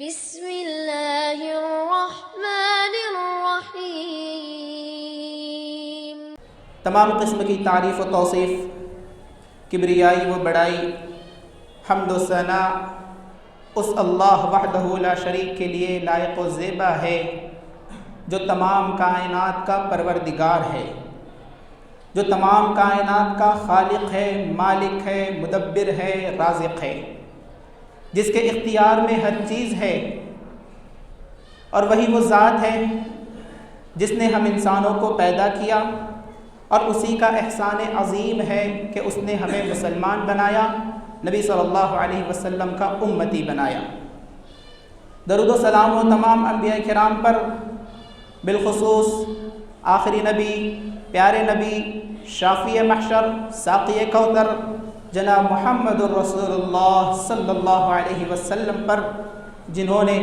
بسم اللہ الرحمن الرحیم۔ تمام قسم کی تعریف و توصیف، کبریائی و بڑائی، حمد و ثنا اس اللہ وحدہ لا شریک کے لیے لائق و زیبا ہے جو تمام کائنات کا پروردگار ہے، جو تمام کائنات کا خالق ہے، مالک ہے، مدبر ہے، رازق ہے، جس کے اختیار میں ہر چیز ہے، اور وہی وہ ذات ہے جس نے ہم انسانوں کو پیدا کیا، اور اسی کا احسان عظیم ہے کہ اس نے ہمیں مسلمان بنایا، نبی صلی اللہ علیہ وسلم کا امتی بنایا۔ درود و سلام و تمام انبیاء کرام پر، بالخصوص آخری نبی، پیارے نبی، شافی محشر، ساقی کوثر، جناب محمد الرسول اللہ صلی اللہ علیہ وسلم پر، جنہوں نے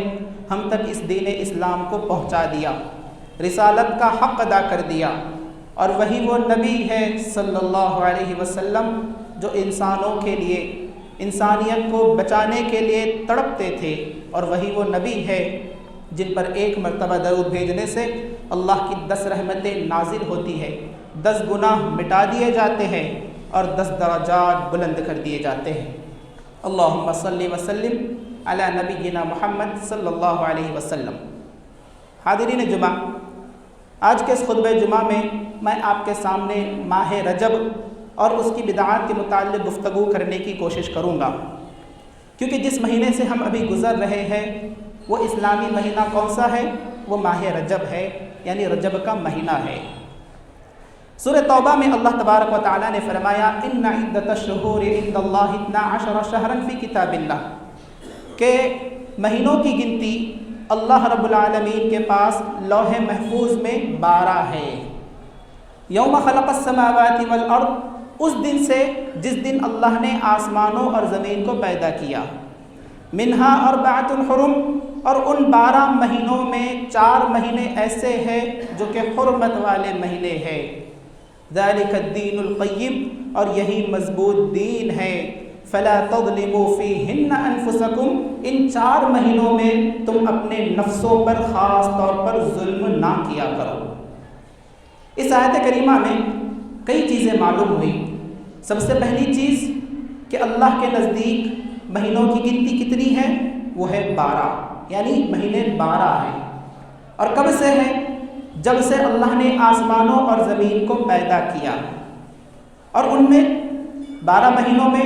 ہم تک اس دین اسلام کو پہنچا دیا، رسالت کا حق ادا کر دیا، اور وہی وہ نبی ہے صلی اللہ علیہ وسلم جو انسانوں کے لیے، انسانیت کو بچانے کے لیے تڑپتے تھے، اور وہی وہ نبی ہے جن پر ایک مرتبہ درود بھیجنے سے اللہ کی 10 رحمتیں نازل ہوتی ہے، 10 گناہ مٹا دیے جاتے ہیں، اور 10 درجات بلند کر دیے جاتے ہیں۔ اللہم صلی وسلم علی نبینا محمد صلی اللہ علیہ وسلم۔ حاضرین جمعہ، آج کے اس خطبہ جمعہ میں آپ کے سامنے ماہ رجب اور اس کی بدعات کے متعلق گفتگو کرنے کی کوشش کروں گا، کیونکہ جس مہینے سے ہم ابھی گزر رہے ہیں وہ اسلامی مہینہ کون سا ہے؟ وہ ماہ رجب ہے، یعنی رجب کا مہینہ ہے۔ سورہ توبہ میں اللہ تبارک و تعالیٰ نے فرمایا ان عدۃ الشہور عند اللہ 12 شہرا فی کتاب اللہ، کہ مہینوں کی گنتی اللہ رب العالمین کے پاس لوح محفوظ میں 12 ہے۔ یوم خلق السماوات والارض، اس دن سے جس دن اللہ نے آسمانوں اور زمین کو پیدا کیا، منہا اربعۃ حرم، اور ان 12 مہینوں میں 4 مہینے ایسے ہیں جو کہ حرمت والے مہینے ہیں۔ ذالک الدین القیم، اور یہی مضبوط دین ہے۔ فلا تظلموا فیہن انفسکم، ان 4 مہینوں میں تم اپنے نفسوں پر خاص طور پر ظلم نہ کیا کرو۔ اس آیت کریمہ میں کئی چیزیں معلوم ہوئی۔ سب سے پہلی چیز کہ اللہ کے نزدیک مہینوں کی گنتی کتنی ہے؟ وہ ہے 12، یعنی مہینے 12 ہیں۔ اور کب سے ہے؟ جب سے اللہ نے آسمانوں اور زمین کو پیدا کیا، اور ان میں 12 مہینوں میں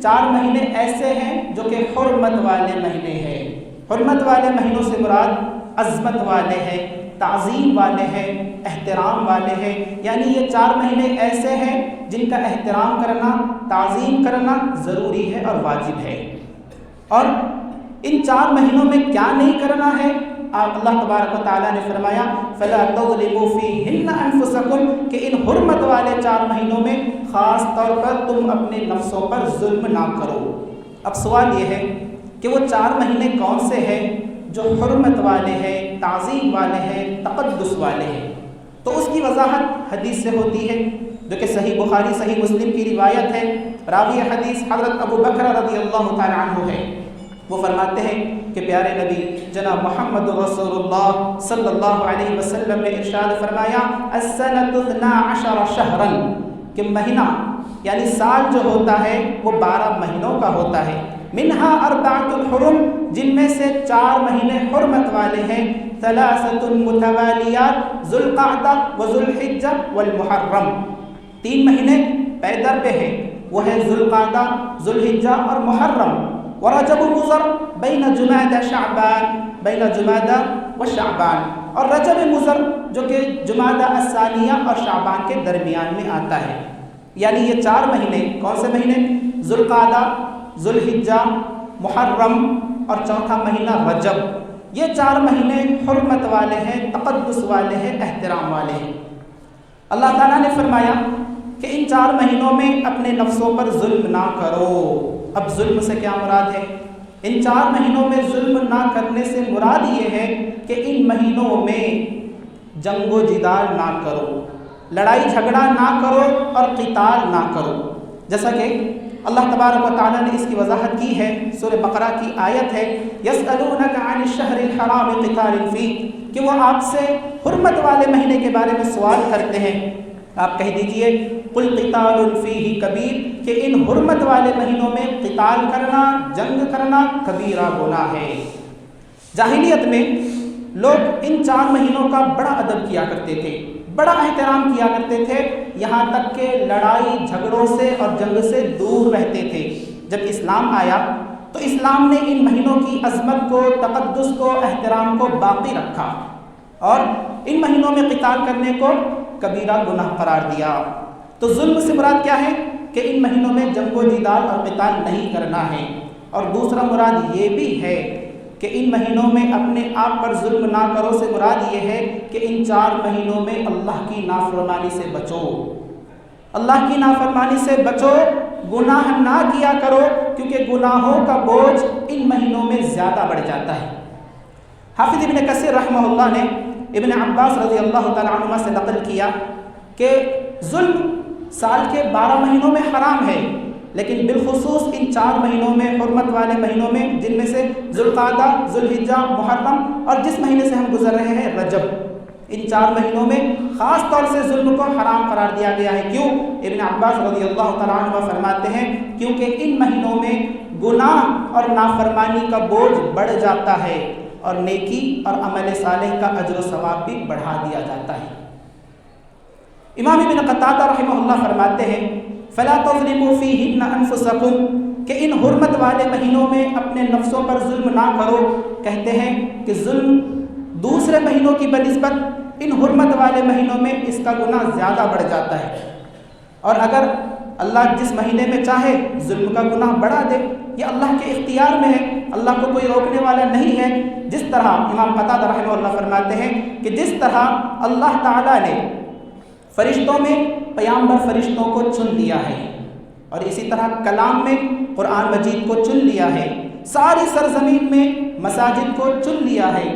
4 مہینے ایسے ہیں جو کہ حرمت والے مہینے ہیں۔ حرمت والے مہینوں سے مراد عظمت والے ہیں، تعظیم والے ہیں، احترام والے ہیں، یعنی یہ 4 مہینے ایسے ہیں جن کا احترام کرنا، تعظیم کرنا ضروری ہے اور واجب ہے۔ اور ان 4 مہینوں میں کیا نہیں کرنا ہے؟ اللہ تبارک و تعالیٰ نے فرمایا فلا تظلموا فیہن انفسکم، کہ ان حرمت والے 4 مہینوں میں خاص طور پر تم اپنے نفسوں پر ظلم نہ کرو۔ اب سوال یہ ہے کہ وہ 4 مہینے کون سے ہیں جو حرمت والے ہیں، تعظیم والے ہیں، تقدس والے ہیں؟ تو اس کی وضاحت حدیث سے ہوتی ہے، جو کہ صحیح بخاری صحیح مسلم کی روایت ہے۔ راوی حدیث حضرت ابو بکر رضی اللہ تعالی عنہ ہے۔ وہ فرماتے ہیں کہ پیارے نبی جناب محمد رسول اللہ صلی اللہ علیہ وسلم نے ارشاد فرمایا السنۃ 12 شہرا، کہ مہینہ یعنی سال جو ہوتا ہے وہ 12 مہینوں کا ہوتا ہے۔ منہا اربعۃ حرم، جن میں سے 4 مہینے حرمت والے ہیں، 3 متوالیات، ذو القعدہ وذو الحجہ والمحرم، 3 مہینے پیدر پہ ہیں، وہ ہے ذو القعدہ، ذو الحجہ اور محرم۔ ورجب مضر بین جمادی شعبان، بین جمادی و شعبان، اور رجب مضر جو کہ جمادی الثانیہ اور شعبان کے درمیان میں آتا ہے۔ یعنی یہ 4 مہینے کون سے مہینے؟ ذو القعدہ، ذو الحجہ، محرم، اور چوتھا مہینہ رجب۔ یہ 4 مہینے حرمت والے ہیں، تقدس والے ہیں، احترام والے ہیں۔ اللہ تعالیٰ نے فرمایا کہ ان 4 مہینوں میں اپنے نفسوں پر ظلم نہ کرو۔ اب ظلم سے کیا مراد ہے؟ ان 4 مہینوں میں ظلم نہ کرنے سے مراد یہ ہے کہ ان مہینوں میں جنگ و جدال نہ کرو، لڑائی جھگڑا نہ کرو، اور قتال نہ کرو۔ جیسا کہ اللہ تبارک و تعالیٰ نے اس کی وضاحت کی ہے، سورہ بقرہ کی آیت ہے یسألونک عن الشہر الحرام قتال فیہ، کہ وہ آپ سے حرمت والے مہینے کے بارے میں سوال کرتے ہیں، آپ کہہ دیجئے قل قتال فیہ کبیر، کہ ان حرمت والے مہینوں میں قتال کرنا، جنگ کرنا کبیرہ گناہ ہے۔ جاہلیت میں لوگ ان 4 مہینوں کا بڑا ادب کیا کرتے تھے، بڑا احترام کیا کرتے تھے، یہاں تک کہ لڑائی جھگڑوں سے اور جنگ سے دور رہتے تھے۔ جب اسلام آیا تو اسلام نے ان مہینوں کی عظمت کو، تقدس کو، احترام کو باقی رکھا اور ان مہینوں میں قتال کرنے کو کبیرہ گناہ قرار دیا۔ تو ظلم سے مراد کیا ہے کہ ان مہینوں میں جنگ و جدال اور قتال نہیں کرنا ہے، اور دوسرا مراد یہ بھی ہے کہ ان مہینوں میں اپنے آپ پر ظلم نہ کرو سے مراد یہ ہے کہ ان 4 مہینوں میں اللہ کی نافرمانی سے بچو، اللہ کی نافرمانی سے بچو، گناہ نہ کیا کرو، کیونکہ گناہوں کا بوجھ ان مہینوں میں زیادہ بڑھ جاتا ہے۔ حافظ ابن کثیر رحمہ اللہ نے ابن عباس رضی اللہ تعالیٰ عنہما سے نقل کیا کہ ظلم سال کے 12 مہینوں میں حرام ہے، لیکن بالخصوص ان 4 مہینوں میں، حرمت والے مہینوں میں، جن میں سے ذوالقعدہ، ذوالحجہ، محرم اور جس مہینے سے ہم گزر رہے ہیں رجب، ان 4 مہینوں میں خاص طور سے ظلم کو حرام قرار دیا گیا ہے۔ کیوں؟ ابن عباس رضی اللہ تعالیٰ عنہ فرماتے ہیں کیونکہ ان مہینوں میں گناہ اور نافرمانی کا بوجھ بڑھ جاتا ہے اور نیکی اور عمل صالح کا اجر و ثواب بھی بڑھا دیا جاتا ہے۔ امام ابن قتادہ رحمہ اللہ فرماتے ہیں فَلَا تَظْلِمُوا فِيهِنَّ أَنفُسَكُمْ، کہ ان حرمت والے مہینوں میں اپنے نفسوں پر ظلم نہ کرو۔ کہتے ہیں کہ ظلم دوسرے مہینوں کی بنسبت ان حرمت والے مہینوں میں اس کا گناہ زیادہ بڑھ جاتا ہے، اور اگر اللہ جس مہینے میں چاہے ظلم کا گناہ بڑھا دے، یہ اللہ کے اختیار میں ہے، اللہ کو کوئی روکنے والا نہیں ہے۔ جس طرح امام قتادہ رحمہ اللہ فرماتے ہیں کہ جس طرح اللہ تعالیٰ نے فرشتوں میں پیامبر فرشتوں کو چن لیا ہے، اور اسی طرح کلام میں قرآن مجید کو چن لیا ہے، ساری سرزمین میں مساجد کو چن لیا ہے،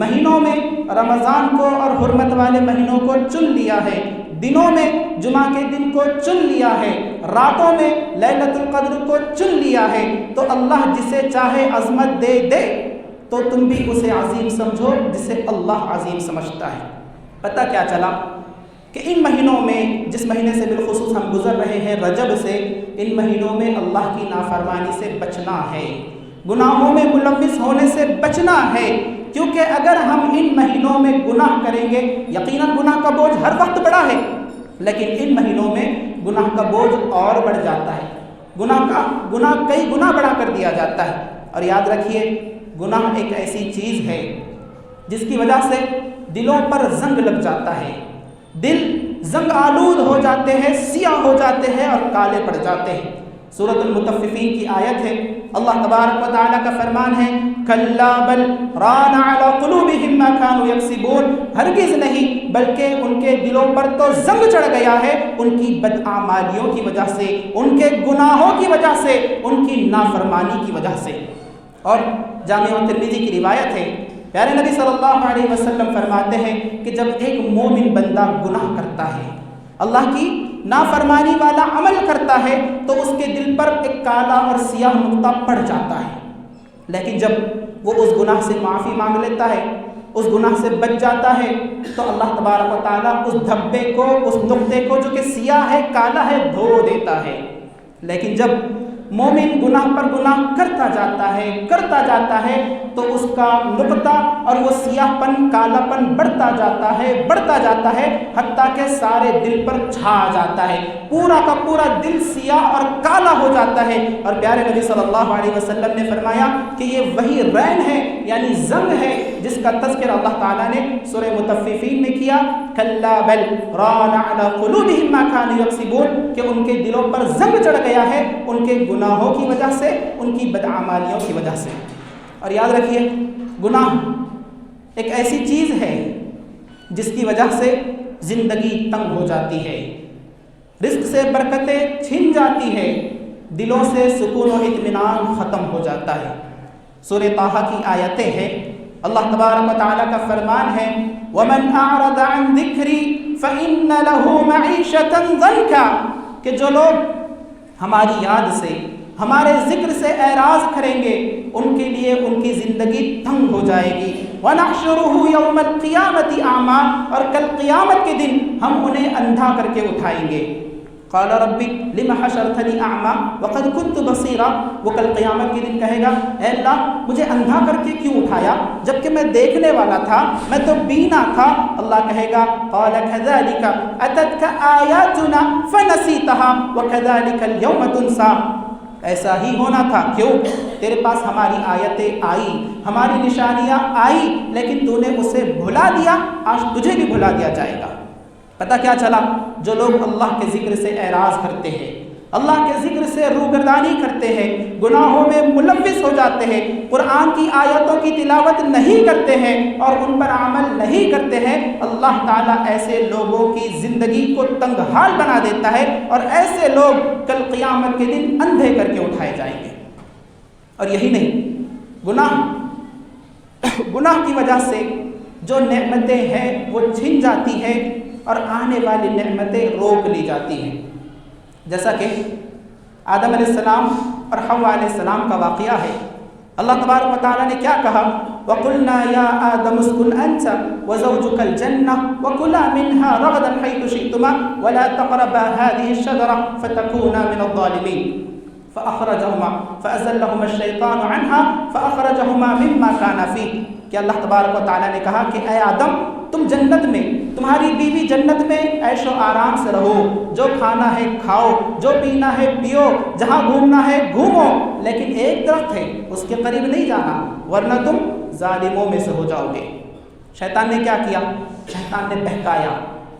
مہینوں میں رمضان کو اور حرمت والے مہینوں کو چن لیا ہے، دنوں میں جمعہ کے دن کو چن لیا ہے، راتوں میں لیلۃ القدر کو چن لیا ہے، تو اللہ جسے چاہے عظمت دے دے تو تم بھی اسے عظیم سمجھو جسے اللہ عظیم سمجھتا ہے۔ پتہ کیا چلا کہ ان مہینوں میں، جس مہینے سے بالخصوص ہم گزر رہے ہیں رجب سے، ان مہینوں میں اللہ کی نافرمانی سے بچنا ہے، گناہوں میں ملوث ہونے سے بچنا ہے، کیونکہ اگر ہم ان مہینوں میں گناہ کریں گے، یقیناً گناہ کا بوجھ ہر وقت بڑا ہے، لیکن ان مہینوں میں گناہ کا بوجھ اور بڑھ جاتا ہے، گناہ کئی گنا بڑھا کر دیا جاتا ہے۔ اور یاد رکھیے گناہ ایک ایسی چیز ہے جس کی وجہ سے دلوں پر زنگ لگ جاتا ہے، دل زنگ آلود ہو جاتے ہیں، سیاہ ہو جاتے ہیں اور کالے پڑ جاتے ہیں۔ سورۃ المطففین کی آیت ہے، اللہ تبارک و تعالیٰ کا فرمان ہے کلا بل ران علی قلوبہم ما کانوا یکسبون، ہرگز نہیں بلکہ ان کے دلوں پر تو زنگ چڑھ گیا ہے ان کی بدعمالیوں کی وجہ سے، ان کے گناہوں کی وجہ سے، ان کی نافرمانی کی وجہ سے۔ اور جامع ترمذی کی روایت ہے، پیارے نبی صلی اللہ علیہ وسلم فرماتے ہیں کہ جب ایک مومن بندہ گناہ کرتا ہے، اللہ کی نافرمانی والا عمل کرتا ہے، تو اس کے دل پر ایک کالا اور سیاہ نقطہ پڑ جاتا ہے، لیکن جب وہ اس گناہ سے معافی مانگ لیتا ہے، اس گناہ سے بچ جاتا ہے، تو اللہ تبارک و تعالیٰ اس دھبے کو، اس نقطے کو جو کہ سیاہ ہے، کالا ہے، دھو دیتا ہے۔ لیکن جب مومن گناہ پر گناہ کرتا جاتا ہے تو اس کا نقطہ اور وہ سیاہ پن، کالا پن بڑھتا جاتا ہے حتیٰ کہ سارے دل پر چھا جاتا ہے، پورا کا پورا دل سیاہ اور کالا ہو جاتا ہے۔ اور پیارے نبی صلی اللہ علیہ وسلم نے فرمایا کہ یہ وہی رین ہے، یعنی زنگ ہے، جس کا تذکر اللہ تعالیٰ نے سورہ مطففین میں کیا، کلا بل ران علی قلوبہم ما کانوا یکسبون، کہ ان کے دلوں پر زنگ چڑھ گیا ہے ان کے گناہوں کی وجہ سے، ان کی بدعمالیوں کی وجہ سے۔ اور یاد رکھیے گناہ ایک ایسی چیز ہے جس کی وجہ سے زندگی تنگ ہو جاتی ہے، رزق سے برکتیں چھن جاتی ہے، دلوں سے سکون و اطمینان ختم ہو جاتا ہے۔ سورہ طٰہٰ کی آیتیں ہیں، اللہ تبارک و تعالیٰ کا فرمان ہے وَمَنْ أَعْرَضَ عَنْ ذِكْرِي فَإِنَّ لَهُ مَعِيشَةً ضَنْكًا، کہ جو لوگ ہماری یاد سے، ہمارے ذکر سے اعراض کریں گے، ان کے لیے ان کی زندگی تنگ ہو جائے گی۔ وَنَحْشُرُهُ يَوْمَ الْقِيَامَةِ أَعْمَىٰ، اور کل قیامت کے دن ہم انہیں اندھا کر کے اٹھائیں گے۔ قال رب لم حشرتنی اعمیٰ وقد كنت بصیرا، وہ کل قیامت کے دن کہے گا اے اللہ مجھے اندھا کر کے کیوں اٹھایا جبکہ میں دیکھنے والا تھا، میں تو بینا تھا۔ اللہ کہے گا قال كذلك اتتك آیاتنا فنسیتها وكذلك اليوم تنسى، ایسا ہی ہونا تھا، کیوں؟ تیرے پاس ہماری آیتیں آئی، ہماری نشانیاں آئی، لیکن تو نے اسے بھلا دیا، آج تجھے بھی بھلا دیا جائے گا۔ پتہ کیا چلا؟ جو لوگ اللہ کے ذکر سے اعراض کرتے ہیں، اللہ کے ذکر سے روگردانی کرتے ہیں، گناہوں میں ملوث ہو جاتے ہیں، قرآن کی آیتوں کی تلاوت نہیں کرتے ہیں اور ان پر عمل نہیں کرتے ہیں، اللہ تعالیٰ ایسے لوگوں کی زندگی کو تنگ حال بنا دیتا ہے، اور ایسے لوگ کل قیامت کے دن اندھے کر کے اٹھائے جائیں گے۔ اور یہی نہیں، گناہ کی وجہ سے جو نعمتیں ہیں وہ چھن جاتی ہیں اور آنے والی نعمتیں روک لی جاتی ہیں۔ جیسا کہ آدم علیہ السلام اور حوا علیہ السلام کا واقعہ ہے، اللہ تبارک و تعالیٰ نے کیا کہا؟ وَقُلْنَا يَا آدَمُ اسْكُنْ أَنْتَ وَزَوْجُكَ الْجَنَّةَ وَكُلَا مِنْهَا رَغَدًا حَيْثُ شِئْتُمَا وَلَا تَقْرَبَا هَٰذِهِ الشَّجَرَةَ فَتَكُونَا مِنَ الظَّالِمِينَ فَأَزَلَّهُمَا الشَّيْطَانُ عَنْهَا فَأَخْرَجَهُمَا مِمَّا كَانَ فِيهِ، کہ اللہ تبارک و تعالیٰ نے کہا کہ اے آدم تم جنت میں، تمہاری بیوی جنت میں عیش و آرام سے رہو، جو کھانا ہے کھاؤ، جو پینا ہے پیو، جہاں گھومنا ہے گھومو، لیکن ایک درخت ہے اس کے قریب نہیں جانا ورنہ تم ظالموں میں سے ہو جاؤ گے۔ شیطان نے کیا کیا؟ شیطان نے بہکایا،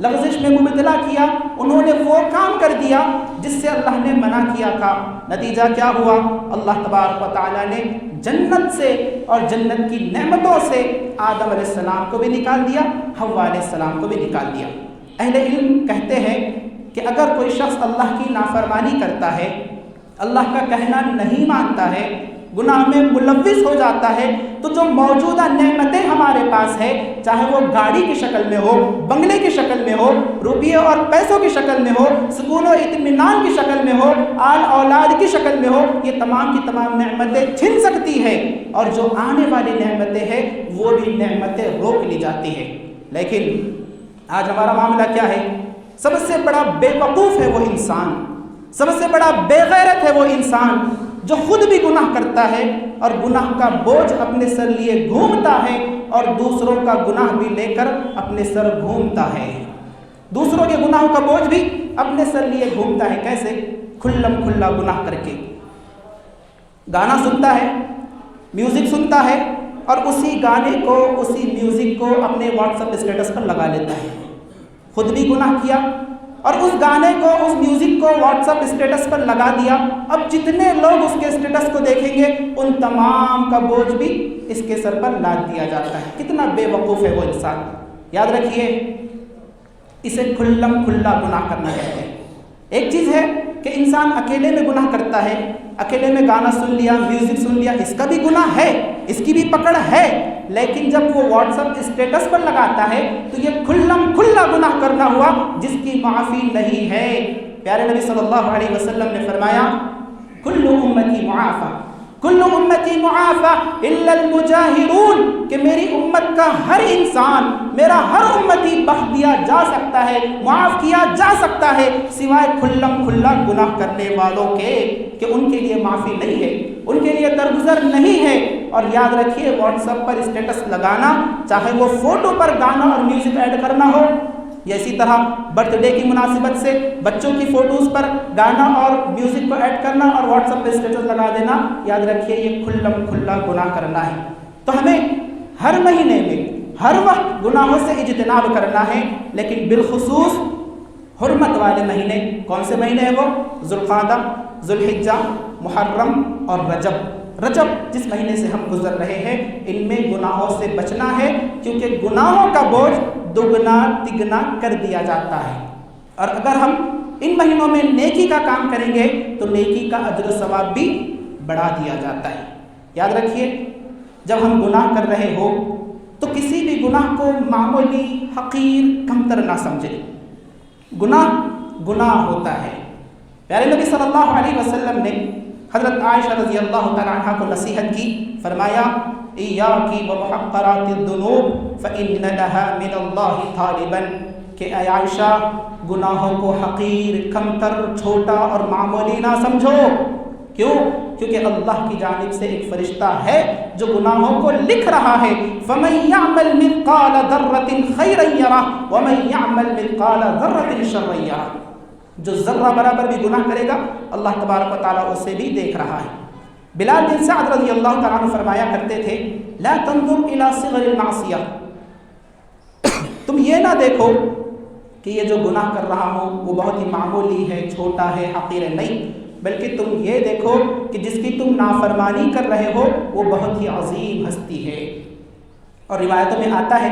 لغزش میں مبتلا کیا، انہوں نے وہ کام کر دیا جس سے اللہ نے منع کیا تھا۔ نتیجہ کیا ہوا؟ اللہ تبارک و تعالیٰ نے جنت سے اور جنت کی نعمتوں سے آدم علیہ السلام کو بھی نکال دیا، حوا علیہ السلام کو بھی نکال دیا۔ اہل علم کہتے ہیں کہ اگر کوئی شخص اللہ کی نافرمانی کرتا ہے، اللہ کا کہنا نہیں مانتا ہے، گناہ میں ملوث ہو جاتا ہے، تو جو موجودہ نعمتیں ہمارے پاس ہے، چاہے وہ گاڑی کی شکل میں ہو، بنگلے کی شکل میں ہو، روپیے اور پیسوں کی شکل میں ہو، سکون و اطمینان کی شکل میں ہو، آل اولاد کی شکل میں ہو، یہ تمام کی تمام نعمتیں چھن سکتی ہیں، اور جو آنے والی نعمتیں ہیں وہ بھی نعمتیں روک لی جاتی ہیں۔ لیکن آج ہمارا معاملہ کیا ہے؟ سب سے بڑا بے وقوف ہے وہ انسان، سب سے بڑا بے غیرت ہے وہ انسان جو خود بھی گناہ کرتا ہے اور گناہ کا بوجھ اپنے سر لیے گھومتا ہے، اور دوسروں کا گناہ بھی لے کر اپنے سر گھومتا ہے، دوسروں کے گناہوں کا بوجھ بھی اپنے سر لیے گھومتا ہے۔ کیسے؟ کھلم کھلا گناہ کر کے، گانا سنتا ہے، میوزک سنتا ہے، اور اسی گانے کو، اسی میوزک کو اپنے واٹس ایپ اسٹیٹس پر لگا لیتا ہے۔ خود بھی گناہ کیا اور اس گانے کو، اس میوزک کو واٹس ایپ اسٹیٹس پر لگا دیا۔ اب جتنے لوگ اس کے اسٹیٹس کو دیکھیں گے ان تمام کا بوجھ بھی اس کے سر پر لاد دیا جاتا ہے۔ کتنا بے وقوف ہے وہ انسان! یاد رکھیے، اسے کھلم کھلا گناہ کرنا کہتے ہیں۔ ایک چیز ہے کہ انسان اکیلے میں گناہ کرتا ہے، اکیلے میں گانا سن لیا، میوزک سن لیا، اس کا بھی گناہ ہے، اس کی بھی پکڑ ہے، لیکن جب وہ واٹس ایپ اسٹیٹس پر لگاتا ہے تو یہ کھلم کھلا گناہ کرنا ہوا جس کی معافی نہیں ہے۔ پیارے نبی صلی اللہ علیہ وسلم نے فرمایا کل امتی معافی، کل امتی معافی الا المجاہرون، کہ میری امت کا ہر انسان، میرا ہر امتی بخش دیا جا سکتا ہے، معاف کیا جا سکتا ہے، سوائے کھلم کھلا گناہ کرنے والوں کے، کہ ان کے لیے معافی نہیں ہے، ان کے لیے درگزر نہیں ہے۔ اور یاد رکھیے، واٹس ایپ پر اسٹیٹس لگانا، چاہے وہ فوٹو پر گانا اور میوزک ایڈ کرنا ہو، یا اسی طرح برتھ ڈے کی مناسبت سے بچوں کی فوٹوز پر گانا اور میوزک کو ایڈ کرنا اور واٹس ایپ پہ اسٹیٹس لگا دینا، یاد رکھیے یہ کھلم کھلا گناہ کرنا ہے۔ تو ہمیں ہر مہینے میں، ہر وقت گناہوں سے اجتناب کرنا ہے، لیکن بالخصوص حرمت والے مہینے، کون سے مہینے ہیں وہ؟ ذوالقعدہ، ذوالحجہ، محرم اور رجب جس مہینے سے ہم گزر رہے ہیں، ان میں گناہوں سے بچنا ہے، کیونکہ گناہوں کا بوجھ دگنا تگنا کر دیا جاتا ہے۔ اور اگر ہم ان مہینوں میں نیکی کا کام کریں گے تو نیکی کا اجر و ثواب بھی بڑھا دیا جاتا ہے۔ یاد رکھیے، جب ہم گناہ کر رہے ہو تو کسی بھی گناہ کو معمولی، حقیر، کمتر نہ سمجھیں۔ گناہ ہوتا ہے، پیارے نبی صلی اللہ علیہ وسلم نے حضرت عائشہ رضی اللہ تعالیٰ عنہ کو نصیحت کی، فرمایا ایاکی ومحقرات الذنوب فإن لها من اللہ طالبا، کہ اے عائشہ گناہوں کو حقیر، کمتر، چھوٹا اور معمولی نہ سمجھو۔ کیوں؟ کیونکہ اللہ کی جانب سے ایک فرشتہ ہے جو گناہوں کو لکھ رہا ہے۔ فَمَن يَعْمَلْ مِثْقَالَ ذَرَّةٍ خَيْرًا يَرَهُ وَمَن يَعْمَلْ مِثْقَالَ ذَرَّةٍ شَرًّا يَرَهُ، جو ذرہ برابر بھی گناہ کرے گا اللہ تبارک و تعالیٰ اسے بھی دیکھ رہا ہے۔ بلال بن سعد رضی اللہ تعالیٰ عنہ فرمایا کرتے تھے لا تنظر الى صغر المعصیہ، تم یہ نہ دیکھو کہ یہ جو گناہ کر رہا ہوں وہ بہت ہی معمولی ہے، چھوٹا ہے، حقیر ہے، نہیں، بلکہ تم یہ دیکھو کہ جس کی تم نافرمانی کر رہے ہو وہ بہت ہی عظیم ہستی ہے۔ اور روایتوں میں آتا ہے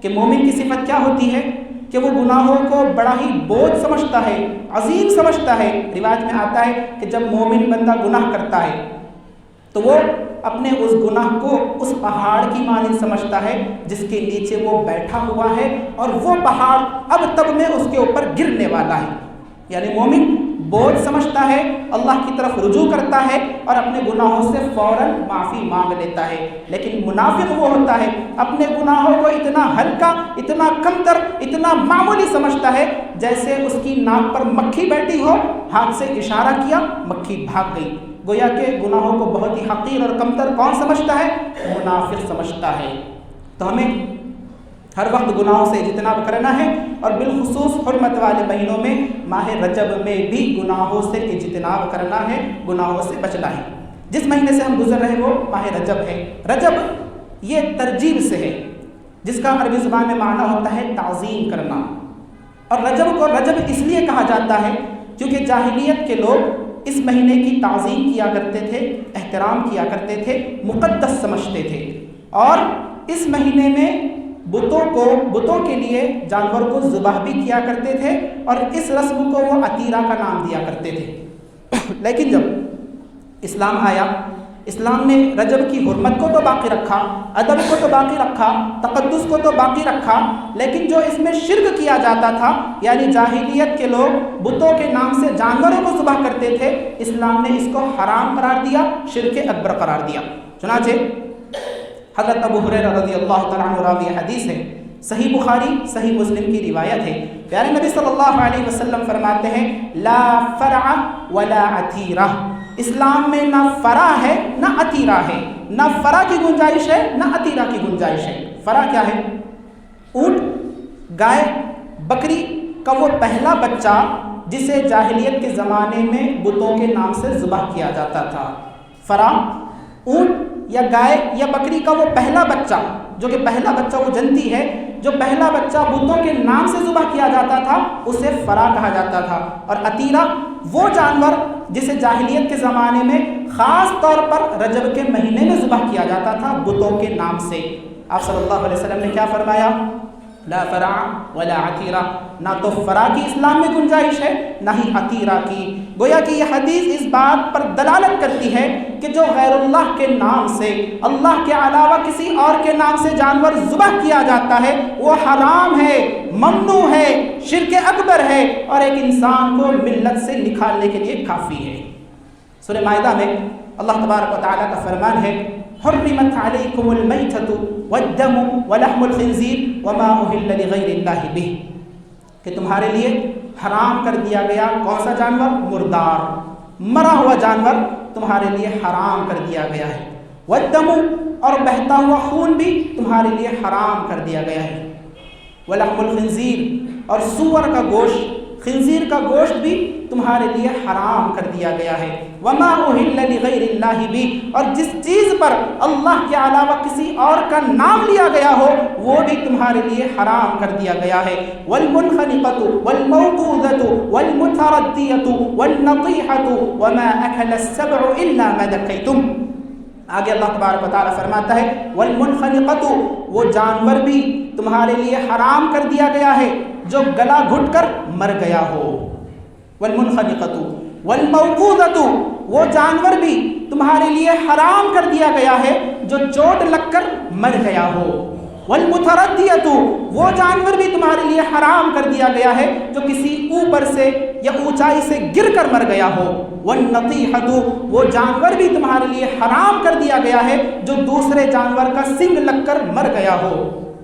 کہ مومن کی صفت کیا ہوتی ہے کہ وہ گناہوں کو بڑا ہی بوجھ سمجھتا ہے، عظیم سمجھتا ہے۔ روایت میں آتا ہے کہ جب مومن بندہ گناہ کرتا ہے تو وہ اپنے اس گناہ کو اس پہاڑ کی مانند سمجھتا ہے جس کے نیچے وہ بیٹھا ہوا ہے، اور وہ پہاڑ اب تب میں اس کے اوپر گرنے والا ہے۔ یعنی مومن بوجھ سمجھتا ہے، اللہ کی طرف رجوع کرتا ہے اور اپنے گناہوں سے فوراً معافی مانگ لیتا ہے۔ لیکن منافق وہ ہوتا ہے اپنے گناہوں کو اتنا ہلکا، اتنا کمتر، اتنا معمولی سمجھتا ہے جیسے اس کی ناک پر مکھی بیٹھی ہو، ہاتھ سے اشارہ کیا، مکھی بھاگ گئی۔ گویا کہ گناہوں کو بہت ہی حقیر اور کمتر کون سمجھتا ہے؟ منافق سمجھتا ہے۔ تو ہمیں ہر وقت گناہوں سے اجتناب کرنا ہے، اور بالخصوص حرمت والے مہینوں میں ماہ رجب میں بھی گناہوں سے اجتناب کرنا ہے، گناہوں سے بچنا ہے۔ جس مہینے سے ہم گزر رہے وہ ماہ رجب ہے۔ رجب یہ ترجیب سے ہے جس کا عربی زبان میں معنی ہوتا ہے تعظیم کرنا، اور رجب کو رجب اس لیے کہا جاتا ہے کیونکہ جاہلیت کے لوگ اس مہینے کی تعظیم کیا کرتے تھے، احترام کیا کرتے تھے، مقدس سمجھتے تھے، اور اس مہینے میں بتوں کے لیے جانور کو ذبح بھی کیا کرتے تھے، اور اس رسم کو وہ عتیرہ کا نام دیا کرتے تھے۔ لیکن جب اسلام آیا، اسلام نے رجب کی حرمت کو تو باقی رکھا، ادب کو تو باقی رکھا، تقدس کو تو باقی رکھا، لیکن جو اس میں شرک کیا جاتا تھا، یعنی جاہلیت کے لوگ بتوں کے نام سے جانوروں کو ذبح کرتے تھے، اسلام نے اس کو حرام قرار دیا، شرک اکبر قرار دیا۔ چنانچہ حضرت ابو ہریرہ رضی اللہ تعالیٰ عنہ راوی حدیث ہے، صحیح بخاری صحیح مسلم کی روایت ہے، پیارے نبی صلی اللہ علیہ وسلم فرماتے ہیں لا فرع ولا عتیرہ، اسلام میں نہ فرع ہے نہ عتیرہ ہے، نہ فرع کی گنجائش ہے نہ عتیرہ کی گنجائش ہے۔ فرع کیا ہے؟ اونٹ، گائے، بکری کا وہ پہلا بچہ جسے جاہلیت کے زمانے میں بتوں کے نام سے ذبح کیا جاتا تھا۔ فرع اونٹ یا گائے یا بکری کا وہ پہلا بچہ، جو کہ پہلا بچہ وہ جنتی ہے، جو پہلا بچہ بتوں کے نام سے ذبح کیا جاتا تھا اسے فرع کہا جاتا تھا۔ اور عتیرہ وہ جانور جسے جاہلیت کے زمانے میں خاص طور پر رجب کے مہینے میں ذبح کیا جاتا تھا بتوں کے نام سے۔ آپ صلی اللہ علیہ وسلم نے کیا فرمایا؟ لا فرع ولا عتیرہ، نہ تو فرع کی اسلام میں گنجائش ہے نہ ہی عتیرہ کی۔ گویا کہ یہ حدیث اس بات پر دلالت کرتی ہے کہ جو غیر اللہ کے نام سے، اللہ کے علاوہ کسی اور کے نام سے جانور ذبح کیا جاتا ہے وہ حرام ہے، ممنوع ہے، شرک اکبر ہے، اور ایک انسان کو ملت سے نکالنے کے لیے کافی ہے۔ سورہ مائدہ میں اللہ تبارک و تعالیٰ کا فرمان ہے حرمت علیکم المیتۃ والدم ولحم الخنزیر وما اہل لغیر اللہ بہ، کہ تمہارے لیے حرام کر دیا گیا کون سا جانور؟ مردار، مرا ہوا جانور تمہارے لیے حرام کر دیا گیا ہے، والدم، اور بہتا ہوا خون بھی تمہارے لیے حرام کر دیا گیا ہے، ولحم الخنزیر، اور سور کا گوشت، خنزیر کا گوشت بھی تمہارے لیے حرام کر دیا گیا ہے، وما اہل لغیر اللہ بہ، اور جس چیز پر اللہ کے علاوہ کسی اور کا نام لیا گیا ہو وہ بھی تمہارے لیے حرام کر دیا گیا ہے، والمنخنقۃ والموقوذۃ والمتردیۃ والنطیحۃ وما اکل السبع الا ما ذکیتم۔ آگے اللہ تبارک و تعالیٰ فرماتا ہے والمنخنقۃ، وہ جانور بھی تمہارے لیے حرام کر دیا گیا ہے جو گلا گھٹ کر مر گیا ہو، والمنخنقۃ والموقوذۃ، وہ جانور بھی تمہارے لیے حرام کر دیا گیا ہے جو چوٹ لگ کر مر گیا ہو، والمتردیۃ وہ جانور بھی تمہارے لیے حرام کر دیا گیا ہے جو کسی اوپر سے یا اونچائی سے گر کر مر گیا ہو، والنطیحۃ وہ جانور بھی تمہارے لیے حرام کر دیا گیا ہے جو دوسرے جانور کا سنگ لگ کر مر گیا ہو،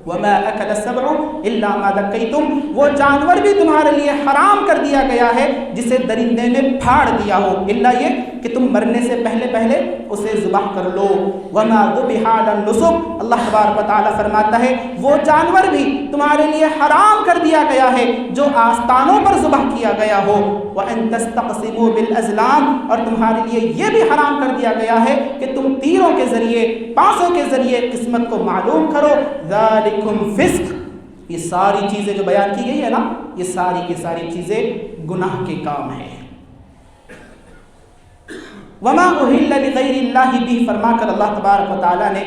وما اکل السبع الا ما ذکیتم وہ جانور بھی تمہارے لیے حرام کر دیا گیا ہے جسے درندے نے پھاڑ دیا ہو، الا یہ کہ تم مرنے سے پہلے اسے ذبح کر لو، وما ذبح علی النصب اللہ تبارک و تعالی فرماتا ہے وہ جانور بھی تمہارے لیے حرام کر دیا گیا ہے جو آستانوں پر ذبح کیا گیا ہو، وان تستقسموا بالازلام اور تمہارے لیے یہ بھی حرام کر دیا گیا ہے کہ تم تیروں کے ذریعے پانسوں کے ذریعے قسمت کو معلوم کرو، ذالکم فسق یہ ساری چیزیں جو بیان کی گئی ہے نا یہ ساری کی ساری چیزیں گناہ کے کام ہیں۔ وما اہل لغیر اللہ بھی فرما کر اللہ تبارک و تعالیٰ نے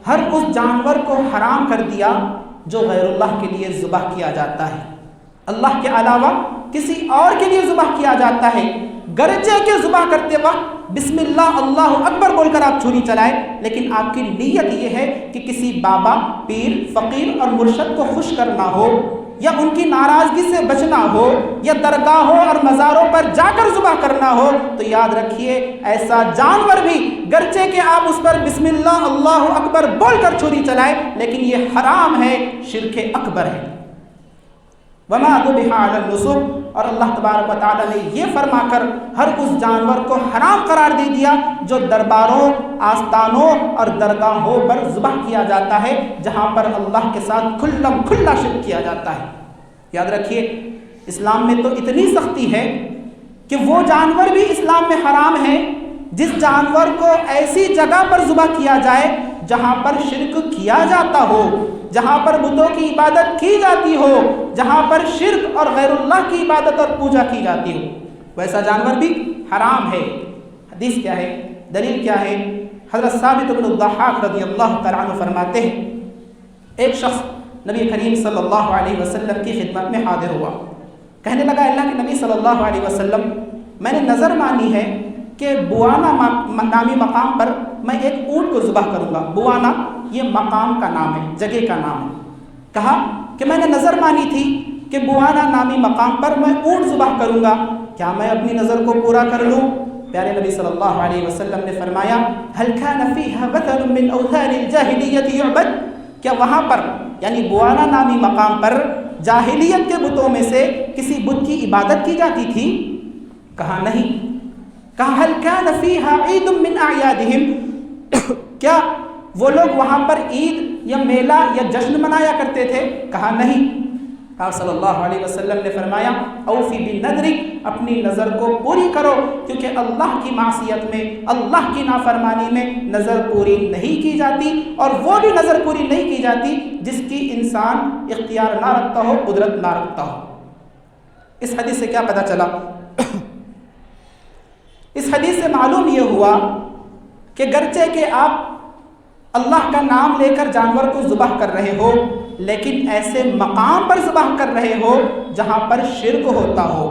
ہر اس جانور کو حرام کر دیا جو غیر اللہ کے لیے ذبح کیا جاتا ہے، اللہ کے علاوہ کسی اور کے لیے ذبح کیا جاتا ہے، گرچہ کہ ذبح کرتے وقت بسم اللہ اللہ اکبر بول کر آپ چھری چلائیں، لیکن آپ کی نیت یہ ہے کہ کسی بابا، پیر، فقیر اور مرشد کو خوش کرنا ہو یا ان کی ناراضگی سے بچنا ہو یا درگاہوں اور مزاروں پر جا کر ذبح کرنا ہو، تو یاد رکھیے ایسا جانور بھی گرچہ کہ آپ اس پر بسم اللہ اللہ اکبر بول کر چھری چلائیں لیکن یہ حرام ہے، شرک اکبر ہے۔ وما ذبح علی النصب اور اللہ تبارک و تعالیٰ نے یہ فرما کر ہر اس جانور کو حرام قرار دے دیا جو درباروں، آستانوں اور درگاہوں پر ذبح کیا جاتا ہے جہاں پر اللہ کے ساتھ کھلم کھلا شرک کیا جاتا ہے۔ یاد رکھیے اسلام میں تو اتنی سختی ہے کہ وہ جانور بھی اسلام میں حرام ہے جس جانور کو ایسی جگہ پر ذبح کیا جائے جہاں پر شرک کیا جاتا ہو، جہاں پر بتوں کی عبادت کی جاتی ہو، جہاں پر شرک اور غیر اللہ کی عبادت اور پوجا کی جاتی ہو، ویسا جانور بھی حرام ہے۔ حدیث کیا ہے، دلیل کیا ہے؟ حضرت ثابت بن الضحاک رضی اللہ تعالیٰ عنہ فرماتے ہیں ایک شخص نبی کریم صلی اللہ علیہ وسلم کی خدمت میں حاضر ہوا، کہنے لگا اللہ کے نبی صلی اللہ علیہ وسلم میں نے نظر مانی ہے کہ بوانا نامی مقام پر میں ایک اونٹ کو ذبح کروں گا۔ بوانا یہ مقام کا نام ہے، جگہ کا نام ہے۔ کہا کہ میں نے نظر مانی تھی کہ بوانا نامی مقام پر میں اونٹ ذبح کروں گا، کیا میں اپنی نظر کو پورا کر لوں؟ پیارے نبی صلی اللہ علیہ وسلم نے فرمایا هل كان فيها وثن من اوثان الجاہلیت يعبد کیا وہاں پر یعنی بوانا نامی مقام پر جاہلیت کے بتوں میں سے کسی بت کی عبادت کی جاتی تھی؟ کہا نہیں۔ کہا هل كان فيها عيد من اعيادهم کیا وہ لوگ وہاں پر عید یا میلہ یا جشن منایا کرتے تھے؟ کہا نہیں۔ آپ صلی اللہ علیہ وسلم نے فرمایا اوفی بنذرک اپنی نظر کو پوری کرو کیونکہ اللہ کی معصیت میں، اللہ کی نافرمانی میں نظر پوری نہیں کی جاتی، اور وہ بھی نظر پوری نہیں کی جاتی جس کی انسان اختیار نہ رکھتا ہو، قدرت نہ رکھتا ہو۔ اس حدیث سے کیا پتہ چلا؟ اس حدیث سے معلوم یہ ہوا کہ گرچہ کہ آپ اللہ کا نام لے کر جانور کو ذبح کر رہے ہو لیکن ایسے مقام پر ذبح کر رہے ہو جہاں پر شرک ہوتا ہو،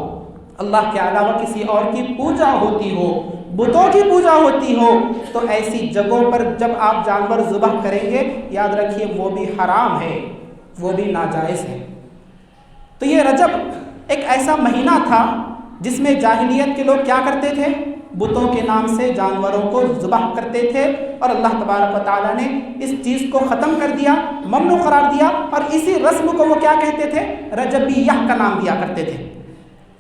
اللہ کے علاوہ کسی اور کی پوجا ہوتی ہو، بتوں کی پوجا ہوتی ہو، تو ایسی جگہوں پر جب آپ جانور ذبح کریں گے یاد رکھیے وہ بھی حرام ہے، وہ بھی ناجائز ہے۔ تو یہ رجب ایک ایسا مہینہ تھا جس میں جاہلیت کے لوگ کیا کرتے تھے؟ بتوں کے نام سے جانوروں کو ذبح کرتے تھے، اور اللہ تبارک و تعالیٰ نے اس چیز کو ختم کر دیا، ممنوع قرار دیا، اور اسی رسم کو وہ کیا کہتے تھے؟ رجبیہ کا نام دیا کرتے تھے۔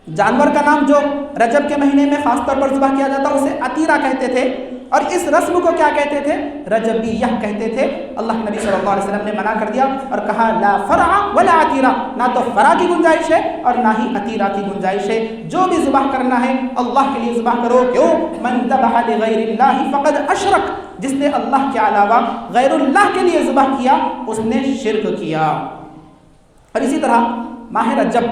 جانور کا نام جو رجب کے مہینے میں خاص طور پر ذبح کیا جاتا اسے عتیرہ کہتے تھے، اور اس رسم کو کیا کہتے تھے؟ رجبیہ کہتے تھے۔ اللہ کے نبی صلی اللہ علیہ وسلم نے منع کر دیا اور کہا لا فرع ولا عتیرہ، نہ تو فرع کی گنجائش ہے اور نہ ہی عتیرہ کی گنجائش ہے، جو بھی ذبح کرنا ہے اللہ کے لیے ذبح کرو۔ کیوں؟ من ذبح لغیر اللہ فقد اشرک، جس نے اللہ کے علاوہ غیر اللہ کے لیے ذبح کیا اس نے شرک کیا۔ اور اسی طرح ماہ رجب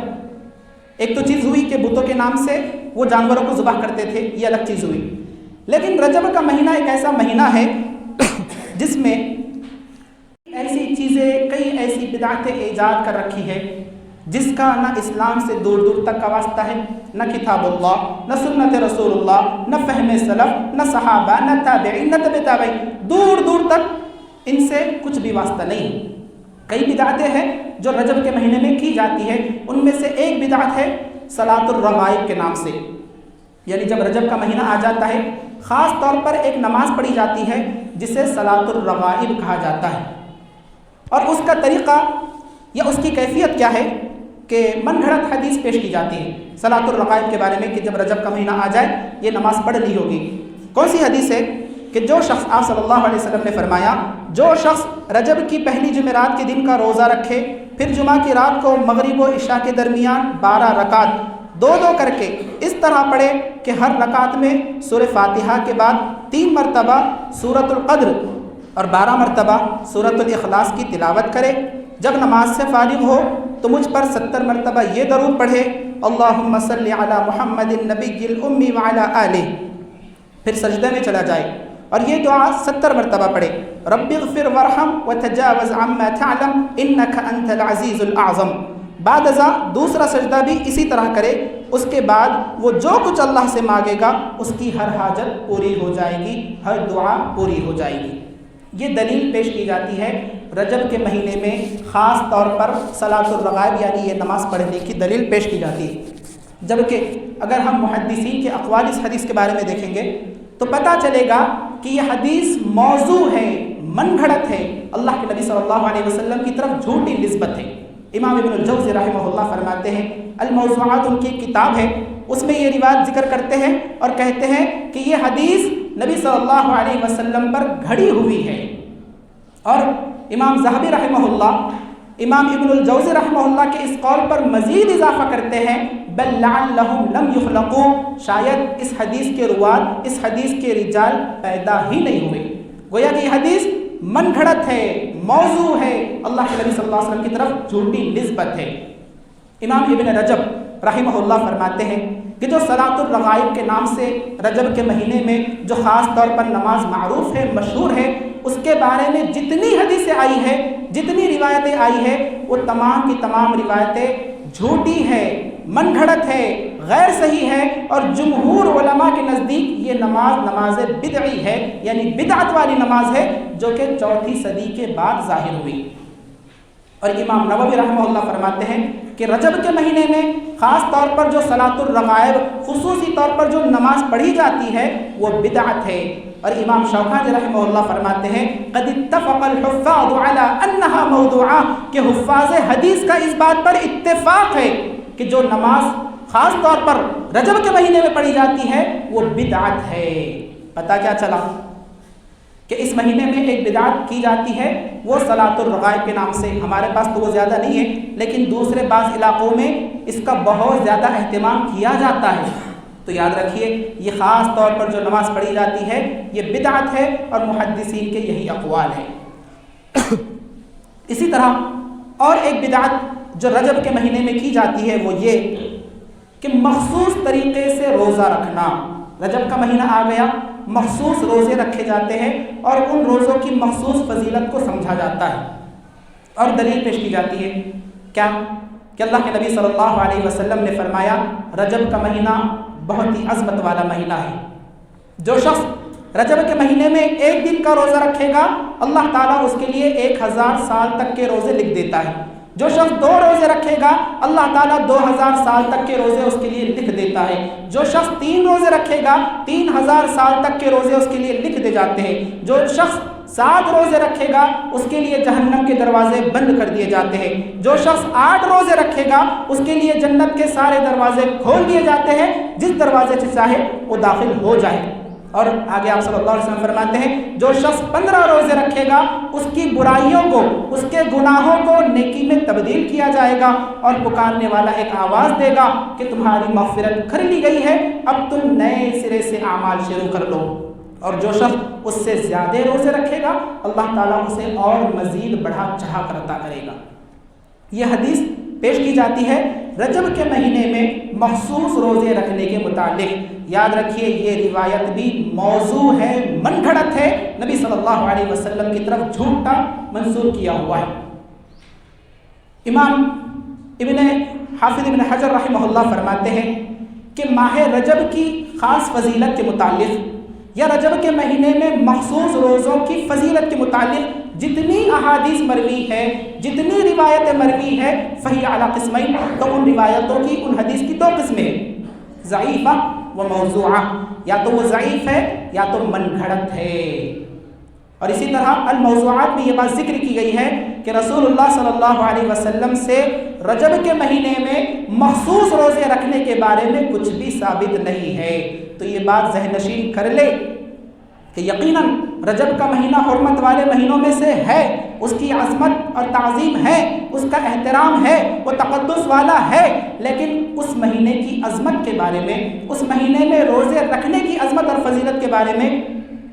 ایک تو چیز ہوئی کہ بتوں کے نام سے وہ جانوروں کو ذبح کرتے تھے، یہ الگ چیز ہوئی، لیکن رجب کا مہینہ ایک ایسا مہینہ ہے جس میں ایسی چیزیں، کئی ایسی بدعتیں ایجاد کر رکھی ہے جس کا نہ اسلام سے دور دور تک کا واسطہ ہے، نہ کتاب اللہ، نہ سنت رسول اللہ، نہ فہم سلف، نہ صحابہ، نہ تابعین، نہ تبع تابعین، دور دور تک ان سے کچھ بھی واسطہ نہیں۔ کئی بدعتیں ہیں جو رجب کے مہینے میں کی جاتی ہے، ان میں سے ایک بدعت ہے صلاۃ الرغائب کے نام سے، یعنی جب رجب کا مہینہ آ جاتا ہے خاص طور پر ایک نماز پڑھی جاتی ہے جسے صلاۃ الرغائب کہا جاتا ہے، اور اس کا طریقہ یا اس کی کیفیت کیا ہے کہ من گھڑت حدیث پیش کی جاتی ہے صلاۃ الرغائب کے بارے میں کہ جب رجب کا مہینہ آ جائے یہ نماز پڑھنی ہوگی۔ کون سی حدیث ہے کہ جو شخص، آپ صلی اللہ علیہ وسلم نے فرمایا، جو شخص رجب کی پہلی جمعرات کے دن کا روزہ رکھے، پھر جمعہ کی رات کو مغرب و عشاء کے درمیان 12 رکعت دو کر کے اس طرح پڑھے کہ ہر رکعت میں سورہ فاتحہ کے بعد 3 مرتبہ سورۃ القدر اور 12 مرتبہ سورۃ الاخلاص کی تلاوت کرے، جب نماز سے فارغ ہو تو مجھ پر 70 مرتبہ یہ درود پڑھے، اللہم صلی علی محمد النبی الامی وعلی آلہ، پھر سجدے میں چلا جائے اور یہ دعا 70 مرتبہ پڑھے، رب اغفر ورحم وتجاوز عما تعلم انک انت العزیز الاعظم۔ بعد ازاں دوسرا سجدہ بھی اسی طرح کرے، اس کے بعد وہ جو کچھ اللہ سے مانگے گا اس کی ہر حاجت پوری ہو جائے گی، ہر دعا پوری ہو جائے گی۔ یہ دلیل پیش کی جاتی ہے رجب کے مہینے میں خاص طور پر صلاۃ الرغائب یعنی یہ نماز پڑھنے کی دلیل پیش کی جاتی ہے۔ جبکہ اگر ہم محدثین کے اقوال اس حدیث کے بارے میں دیکھیں گے تو پتہ چلے گا کہ یہ حدیث موضوع ہے، من گھڑت ہے، اللہ کے نبی صلی اللہ علیہ وسلم کی طرف جھوٹی نسبت ہے۔ امام ابن الجوزی رحمہ اللہ فرماتے ہیں، الموضوعات ان کی کتاب ہے، اس میں یہ روایت ذکر کرتے ہیں اور کہتے ہیں کہ یہ حدیث نبی صلی اللہ علیہ وسلم پر گھڑی ہوئی ہے۔ اور امام ذہبی رحمہ اللہ، امام ابن الجوزی رحمہ اللہ کے اس قول پر مزید اضافہ کرتے ہیں، بل لعلہم لم یخلقوا، شاید اس حدیث کے روات، اس حدیث کے رجال پیدا ہی نہیں ہوئے، گویا کہ یہ حدیث من گھڑت ہے، موضوع ہے، اللہ کے نبی صلی اللہ علیہ وسلم کی طرف جھوٹی نسبت ہے۔ امام ابن رجب رحمہ اللہ فرماتے ہیں کہ جو صلاۃ الرغائب کے نام سے رجب کے مہینے میں جو خاص طور پر نماز معروف ہے، مشہور ہے، اس کے بارے میں جتنی حدیثیں آئی ہے، جتنی روایتیں آئی ہے، وہ تمام کی تمام روایتیں جھوٹی ہے، من گھڑت ہے، غیر صحیح ہے، اور جمہور علماء کے نزدیک یہ نماز بدعی ہے، یعنی بدعت والی نماز ہے جو کہ 4 صدی کے بعد ظاہر ہوئی۔ اور امام نووی رحمہ اللہ فرماتے ہیں کہ رجب کے مہینے میں خاص طور پر جو صلاۃ الرغائب، خصوصی طور پر جو نماز پڑھی جاتی ہے وہ بدعت ہے۔ اور امام شوکانی رحمہ اللہ فرماتے ہیں قد اتفق الحفاظ على انها موضوعہ، کہ حفاظ حدیث کا اس بات پر اتفاق ہے کہ جو نماز خاص طور پر رجب کے مہینے میں پڑھی جاتی ہے وہ بدعت ہے۔ پتہ کیا چلا کہ اس مہینے میں ایک بدعت کی جاتی ہے، وہ صلاۃ الرغائب کے نام سے، ہمارے پاس تو وہ زیادہ نہیں ہے لیکن دوسرے بعض علاقوں میں اس کا بہت زیادہ اہتمام کیا جاتا ہے۔ تو یاد رکھیے یہ خاص طور پر جو نماز پڑھی جاتی ہے یہ بدعت ہے اور محدثین کے یہی اقوال ہے۔ اسی طرح اور ایک بدعت جو رجب کے مہینے میں کی جاتی ہے وہ یہ کہ مخصوص طریقے سے روزہ رکھنا۔ رجب کا مہینہ آ گیا، مخصوص روزے رکھے جاتے ہیں اور ان روزوں کی مخصوص فضیلت کو سمجھا جاتا ہے اور دلیل پیش کی جاتی ہے کیا کہ اللہ کے نبی صلی اللہ علیہ وسلم نے فرمایا رجب کا مہینہ بہت ہی عظمت والا مہینہ ہے، جو شخص رجب کے مہینے میں ایک دن کا روزہ رکھے گا اللہ تعالیٰ اس کے لیے 1000 سال تک کے روزے لکھ دیتا ہے، جو شخص 2 روزے رکھے گا اللہ تعالیٰ 2000 سال تک کے روزے اس کے لیے لکھ دیتا ہے، جو شخص 3 روزے رکھے گا 3000 سال تک کے روزے اس کے لیے لکھ دے جاتے ہیں، جو شخص 7 روزے رکھے گا اس کے لیے جہنم کے دروازے بند کر دیے جاتے ہیں، جو شخص 8 روزے رکھے گا اس کے لیے جنت کے سارے دروازے کھول دیے جاتے ہیں، جس دروازے سے چاہے وہ داخل ہو جائے۔ اور آگے آپ صلی اللہ علیہ وسلم فرماتے ہیں جو شخص 15 روزے رکھے گا اس کی برائیوں کو، اس کے گناہوں کو نیکی میں تبدیل کیا جائے گا اور پکارنے والا ایک آواز دے گا کہ تمہاری مغفرت کر لی گئی ہے، اب تم نئے سرے سے اعمال شروع کر لو۔ اور جو شخص اس سے زیادہ روزے رکھے گا اللہ تعالیٰ اسے اور مزید بڑھا چڑھا کر عطا کرے گا۔ یہ حدیث پیش کی جاتی ہے رجب کے مہینے میں مخصوص روزے رکھنے کے متعلق۔ یاد رکھیے یہ روایت بھی موضوع ہے، من گھڑت ہے، نبی صلی اللہ علیہ وسلم کی طرف جھوٹا منسوب کیا ہوا ہے۔ امام حافظ ابن حجر رحمہ اللہ فرماتے ہیں کہ ماہ رجب کی خاص فضیلت کے متعلق یا رجب کے مہینے میں مخصوص روزوں کی فضیلت کے متعلق جتنی احادیث مروی ہے، جتنی روایتیں مروی ہے، فہی علی قسمین، تو ان روایتوں کی، ان حدیث کی دو قسمیں ہیں، ضعیفہ و موضوعہ، یا تو وہ ضعیف ہے یا تو من گھڑت ہے۔ اور اسی طرح الموضوعات میں یہ بات ذکر کی گئی ہے کہ رسول اللہ صلی اللہ علیہ وسلم سے رجب کے مہینے میں مخصوص روزے رکھنے کے بارے میں کچھ بھی ثابت نہیں ہے۔ تو یہ بات ذہن نشین کر لے کہ یقیناً رجب کا مہینہ حرمت والے مہینوں میں سے ہے، اس کی عظمت اور تعظیم ہے، اس کا احترام ہے، وہ تقدس والا ہے، لیکن اس مہینے کی عظمت کے بارے میں، اس مہینے میں روزے رکھنے کی عظمت اور فضیلت کے بارے میں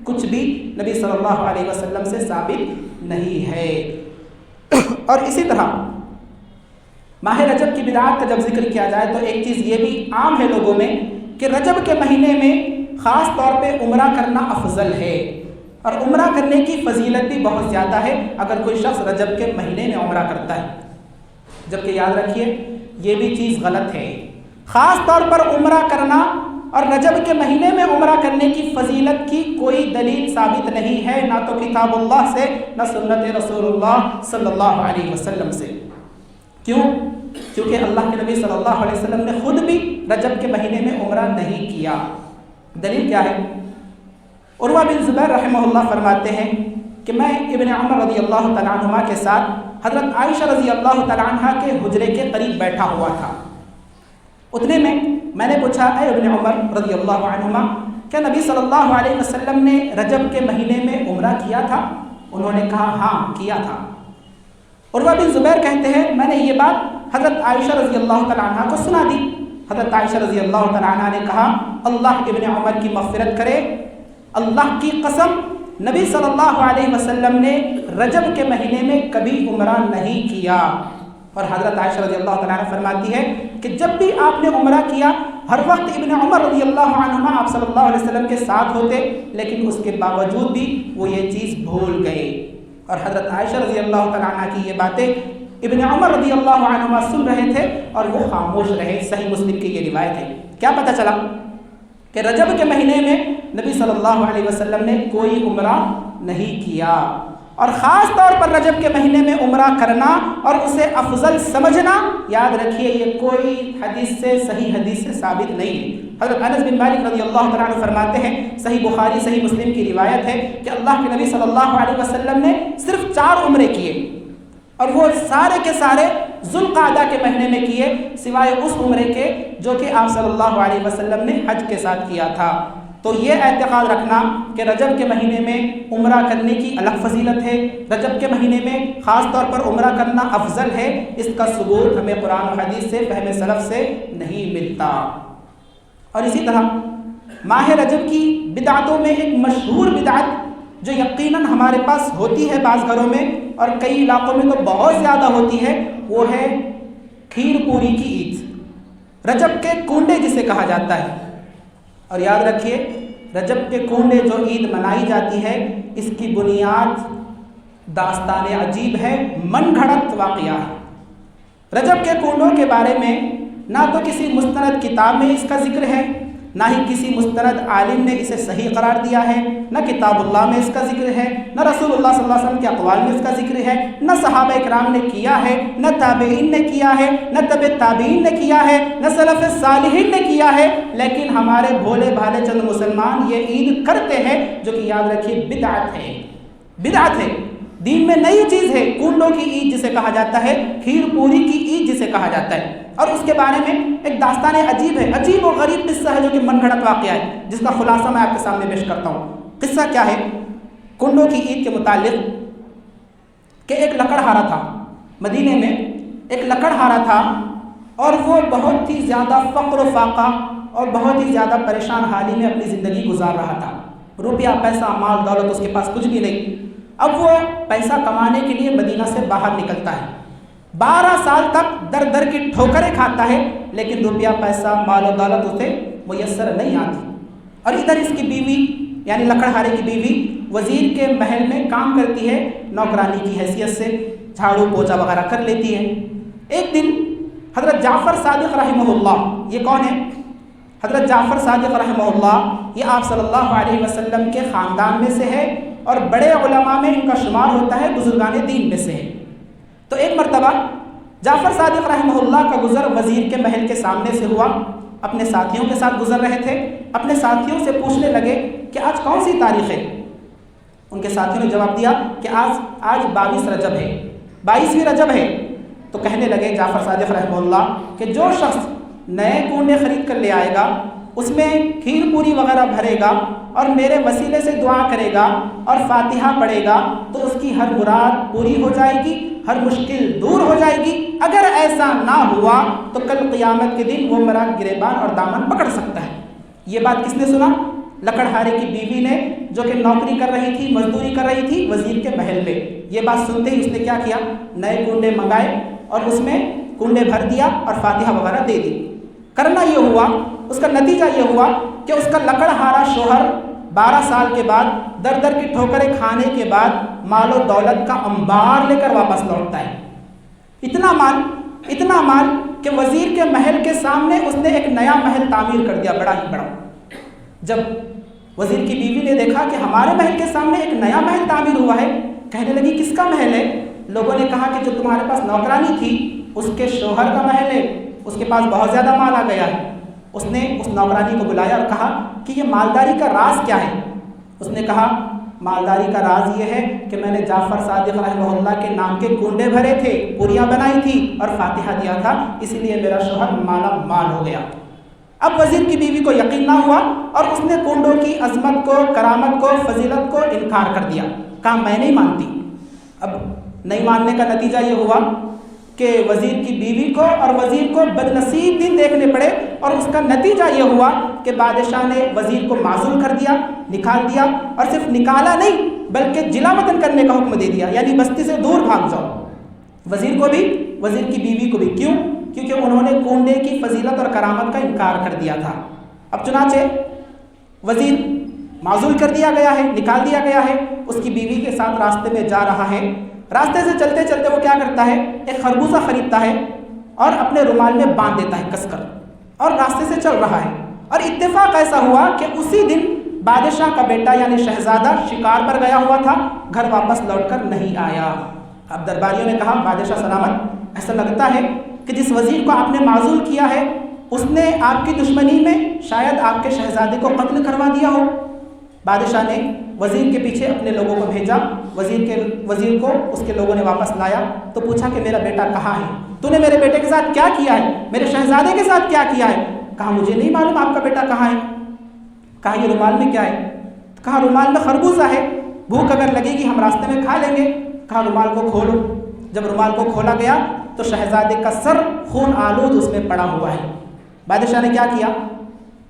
کچھ بھی نبی صلی اللہ علیہ وسلم سے ثابت نہیں ہے۔ اور اسی طرح ماہ رجب کی بدعات کا جب ذکر کیا جائے تو ایک چیز یہ بھی عام ہے لوگوں میں کہ رجب کے مہینے میں خاص طور پہ عمرہ کرنا افضل ہے، اور عمرہ کرنے کی فضیلت بھی بہت زیادہ ہے اگر کوئی شخص رجب کے مہینے میں عمرہ کرتا ہے، جبکہ یاد رکھیے یہ بھی چیز غلط ہے۔ خاص طور پر عمرہ کرنا اور رجب کے مہینے میں عمرہ کرنے کی فضیلت کی کوئی دلیل ثابت نہیں ہے، نہ تو کتاب اللہ سے، نہ سنت رسول اللہ صلی اللہ علیہ وسلم سے۔ کیوں؟ کیونکہ اللہ کے نبی صلی اللہ علیہ وسلم نے خود بھی رجب کے مہینے میں عمرہ نہیں کیا۔ دلیل کیا ہے؟ عروہ بن زبیر رحمہ اللہ فرماتے ہیں کہ میں ابن عمر رضی اللہ تعالیٰ عنہما کے ساتھ حضرت عائشہ رضی اللہ تعالیٰ عنہ کے حجرے کے قریب بیٹھا ہوا تھا۔ اتنے میں نے پوچھا، اے ابن عمر رضی اللہ عنہما، کیا نبی صلی اللہ علیہ وسلم نے رجب کے مہینے میں عمرہ کیا تھا؟ انہوں نے کہا ہاں کیا تھا۔ عروہ بن زبیر کہتے ہیں میں نے یہ بات حضرت عائشہ رضی اللہ تعالیٰ عنہ کو سنا دی۔ حضرت عائشہ رضی اللہ تعالیٰ عنہ نے کہا اللہ ابن عمر کی مغفرت کرے، اللہ کی قسم نبی صلی اللہ علیہ وسلم نے رجب کے مہینے میں کبھی عمرہ نہیں کیا۔ اور حضرت عائشہ رضی اللہ تعالیٰ عنہ فرماتی ہے کہ جب بھی آپ نے عمرہ کیا ہر وقت ابن عمر رضی اللہ عنہما آپ صلی اللہ علیہ وسلم کے ساتھ ہوتے، لیکن اس کے باوجود بھی وہ یہ چیز بھول گئے۔ اور حضرت عائشہ رضی اللہ تعالیٰ عنہ کی یہ باتیں ابن عمر رضی اللہ عنہما سن رہے تھے اور وہ خاموش رہے۔ صحیح مسلم کی یہ روایت ہے۔ کیا پتہ چلا؟ کہ رجب کے مہینے میں نبی صلی اللہ علیہ وسلم نے کوئی عمرہ نہیں کیا، اور خاص طور پر رجب کے مہینے میں عمرہ کرنا اور اسے افضل سمجھنا، یاد رکھیے یہ کوئی حدیث سے، صحیح حدیث سے ثابت نہیں ہے۔ حضرت انس بن مالک رضی اللہ تعالیٰ عنہ فرماتے ہیں، صحیح بخاری صحیح مسلم کی روایت ہے کہ اللہ کے نبی صلی اللہ علیہ وسلم نے صرف 4 عمرے کیے، اور وہ سارے کے سارے ذوالقعدہ کے مہینے میں کیے، سوائے اس عمرے کے جو کہ آپ صلی اللہ علیہ وسلم نے حج کے ساتھ کیا تھا۔ تو یہ اعتقاد رکھنا کہ رجب کے مہینے میں عمرہ کرنے کی الگ فضیلت ہے، رجب کے مہینے میں خاص طور پر عمرہ کرنا افضل ہے، اس کا ثبوت ہمیں قرآن و حدیث سے، فہم سلف سے نہیں ملتا۔ اور اسی طرح ماہ رجب کی بدعتوں میں ایک مشہور بدعت جو یقیناً ہمارے پاس ہوتی ہے بعض گھروں میں اور کئی علاقوں میں تو بہت زیادہ ہوتی ہے، وہ ہے کھیر پوری کی عید، رجب کے کنڈے جسے کہا جاتا ہے۔ اور یاد رکھیے رجب کے کنڈے جو عید منائی جاتی ہے اس کی بنیاد داستان عجیب ہے، من گھڑت واقعہ ہے۔ رجب کے کنڈوں کے بارے میں نہ تو کسی مستند کتاب میں اس کا ذکر ہے، نہ ہی کسی مستند عالم نے اسے صحیح قرار دیا ہے، نہ کتاب اللہ میں اس کا ذکر ہے، نہ رسول اللہ صلی اللہ علیہ وسلم کے اقوال میں اس کا ذکر ہے، نہ صحابہ کرام نے کیا ہے، نہ تابعین نے کیا ہے، نہ تبع تابعین نے کیا ہے، نہ سلف صالحین نے کیا ہے، لیکن ہمارے بھولے بھالے چند مسلمان یہ عید کرتے ہیں جو کہ یاد رکھیے بدعت ہے، بدعت ہے، دین میں نئی چیز ہے۔ کنڈوں کی عید جسے کہا جاتا ہے، کھیر پوری کی عید جسے کہا جاتا ہے، اور اس کے بارے میں ایک داستان عجیب ہے، عجیب و غریب قصہ ہے جو کہ من گھڑت واقعہ ہے، جس کا خلاصہ میں آپ کے سامنے پیش کرتا ہوں۔ قصہ کیا ہے کنڈوں کی عید کے متعلق؟ کہ ایک لکڑہارا تھا مدینے میں، ایک لکڑہارا تھا اور وہ بہت ہی زیادہ فقر و فاقہ اور بہت ہی زیادہ پریشان حالی میں اپنی زندگی گزار رہا تھا۔ روپیہ پیسہ مال دولت اس کے پاس کچھ بھی نہیں۔ اب وہ پیسہ کمانے کے لیے مدینہ سے باہر نکلتا ہے، 12 سال تک در در کی ٹھوکریں کھاتا ہے، لیکن روپیہ پیسہ مال و دولت اسے میسر نہیں آتی۔ اور ادھر اس کی بیوی یعنی لکڑہارے کی بیوی وزیر کے محل میں کام کرتی ہے، نوکرانی کی حیثیت سے جھاڑو پوچھا وغیرہ کر لیتی ہے۔ ایک دن حضرت جعفر صادق رحمہ اللہ، یہ کون ہے؟ حضرت جعفر صادق رحمہ اللہ یہ آپ صلی اللہ علیہ وسلم کے خاندان میں سے ہے اور بڑے علماء میں ان کا شمار ہوتا ہے، بزرگان دین میں سے ہے۔ تو ایک مرتبہ جعفر صادق رحمہ اللہ کا گزر وزیر کے محل کے سامنے سے ہوا، اپنے ساتھیوں کے ساتھ گزر رہے تھے، اپنے ساتھیوں سے پوچھنے لگے کہ آج کون سی تاریخ ہے؟ ان کے ساتھیوں نے جواب دیا کہ آج 22 رجب ہے، 22ویں رجب ہے۔ تو کہنے لگے جعفر صادق رحمہ اللہ کہ جو شخص نئے کنڈے خرید کر لے آئے گا، اس میں کھیر پوری وغیرہ بھرے گا اور میرے وسیلے سے دعا کرے گا اور فاتحہ پڑھے گا تو اس کی ہر مراد پوری ہو جائے گی، ہر مشکل دور ہو جائے گی۔ اگر ایسا نہ ہوا تو کل قیامت کے دن وہ میرا گریبان اور دامن پکڑ سکتا ہے۔ یہ بات کس نے سنا؟ لکڑہارے کی بیوی نے، جو کہ نوکری کر رہی تھی، مزدوری کر رہی تھی وزیر کے محل میں۔ یہ بات سنتے ہی اس نے کیا کیا؟ نئے کنڈے منگائے اور اس میں کنڈے بھر دیا اور فاتحہ وغیرہ دے دی۔ کرنا یہ ہوا، اس کا نتیجہ یہ ہوا کہ اس کا لکڑہارا شوہر 12 سال کے بعد در در کی ٹھوکریں کھانے کے بعد مال و دولت کا انبار لے کر واپس لوٹتا ہے۔ اتنا مال کہ وزیر کے محل کے سامنے اس نے ایک نیا محل تعمیر کر دیا، بڑا ہی بڑا۔ جب وزیر کی بیوی نے دیکھا کہ ہمارے محل کے سامنے ایک نیا محل تعمیر ہوا ہے، کہنے لگی کس کا محل ہے؟ لوگوں نے کہا کہ جو تمہارے پاس نوکرانی تھی اس کے شوہر کا محل ہے، اس کے پاس بہت زیادہ مال آ گیا ہے۔ اس نے اس نوکرانی کو بلایا اور کہا کہ یہ مالداری کا راز کیا ہے؟ اس نے کہا مالداری کا راز یہ ہے کہ میں نے جعفر صادق رحمہ اللہ کے نام کے کنڈے بھرے تھے، پوریاں بنائی تھی اور فاتحہ دیا تھا، اسی لیے میرا شوہر مالا مال ہو گیا۔ اب وزیر کی بیوی کو یقین نہ ہوا اور اس نے کنڈوں کی عظمت کو، کرامت کو، فضیلت کو انکار کر دیا، کہا میں نہیں مانتی۔ اب نہیں ماننے کا نتیجہ یہ ہوا کہ وزیر کی بیوی کو اور وزیر کو بدنصیب دن دیکھنے پڑے، اور اس کا نتیجہ یہ ہوا کہ بادشاہ نے وزیر کو معزول کر دیا، نکال دیا، اور صرف نکالا نہیں بلکہ جلا وطن کرنے کا حکم دے دیا، یعنی بستی سے دور بھاگ جاؤ۔ وزیر کو بھی، وزیر کی بیوی کو بھی۔ کیوں؟ کیونکہ انہوں نے کنڈے کی فضیلت اور کرامت کا انکار کر دیا تھا۔ اب چنانچہ وزیر معزول کر دیا گیا ہے، نکال دیا گیا ہے، اس کی بیوی کے ساتھ راستے میں جا رہا ہے۔ راستے سے چلتے چلتے وہ کیا کرتا ہے؟ ایک خربوزہ خریدتا ہے اور اپنے رومال میں باندھ دیتا ہے کس کر، اور راستے سے چل رہا ہے۔ اور اتفاق ایسا ہوا کہ اسی دن بادشاہ کا بیٹا یعنی شہزادہ شکار پر گیا ہوا تھا، گھر واپس لوٹ کر نہیں آیا۔ اب درباریوں نے کہا بادشاہ سلامت، ایسا لگتا ہے کہ جس وزیر کو آپ نے معزول کیا ہے اس نے آپ کی دشمنی میں شاید آپ کے شہزادے کو قتل کروا دیا ہو۔ بادشاہ نے وزیر کے پیچھے اپنے لوگوں کو بھیجا، وزیر کو اس کے لوگوں نے واپس لایا تو پوچھا کہ میرا بیٹا کہاں ہے؟ تو نے میرے بیٹے کے ساتھ کیا کیا ہے؟ میرے شہزادے کے ساتھ کیا کیا ہے؟ کہا مجھے نہیں معلوم آپ کا بیٹا کہاں ہے۔ کہا یہ رومال میں کیا ہے؟ کہا رومال میں خربوزہ ہے، بھوک اگر لگے گی ہم راستے میں کھا لیں گے۔ کہا رومال کو کھولو۔ جب رومال کو کھولا گیا تو شہزادے کا سر خون آلود اس میں پڑا ہوا ہے۔ بادشاہ نے کیا کیا؟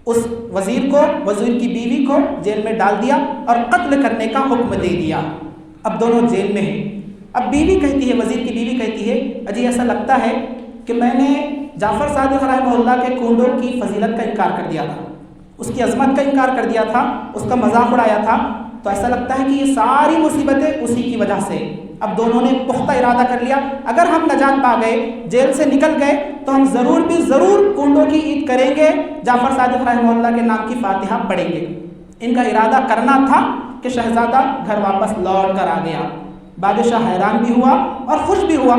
اس وزیر کو، وزیر کی بیوی کو جیل میں ڈال دیا اور قتل کرنے کا حکم دے دیا۔ اب دونوں جیل میں ہیں۔ اب بیوی کہتی ہے، وزیر کی بیوی کہتی ہے اجی ایسا لگتا ہے کہ میں نے جعفر صادق رحمہ اللہ کے کنڈوں کی فضیلت کا انکار کر دیا تھا، اس کی عظمت کا انکار کر دیا تھا، اس کا مذاق اڑایا تھا، تو ایسا لگتا ہے کہ یہ ساری مصیبتیں اسی کی وجہ سے۔ اب دونوں نے پختہ ارادہ کر لیا اگر ہم نجات پا گئے، جیل سے نکل گئے تو ہم ضرور کنڈوں کی عید کریں گے، جعفر صادق رحمہ اللہ کے نام کی فاتحہ پڑھیں گے۔ ان کا ارادہ کرنا تھا کہ شہزادہ گھر واپس لوٹ کر آ گیا۔ بادشاہ حیران بھی ہوا اور خوش بھی ہوا،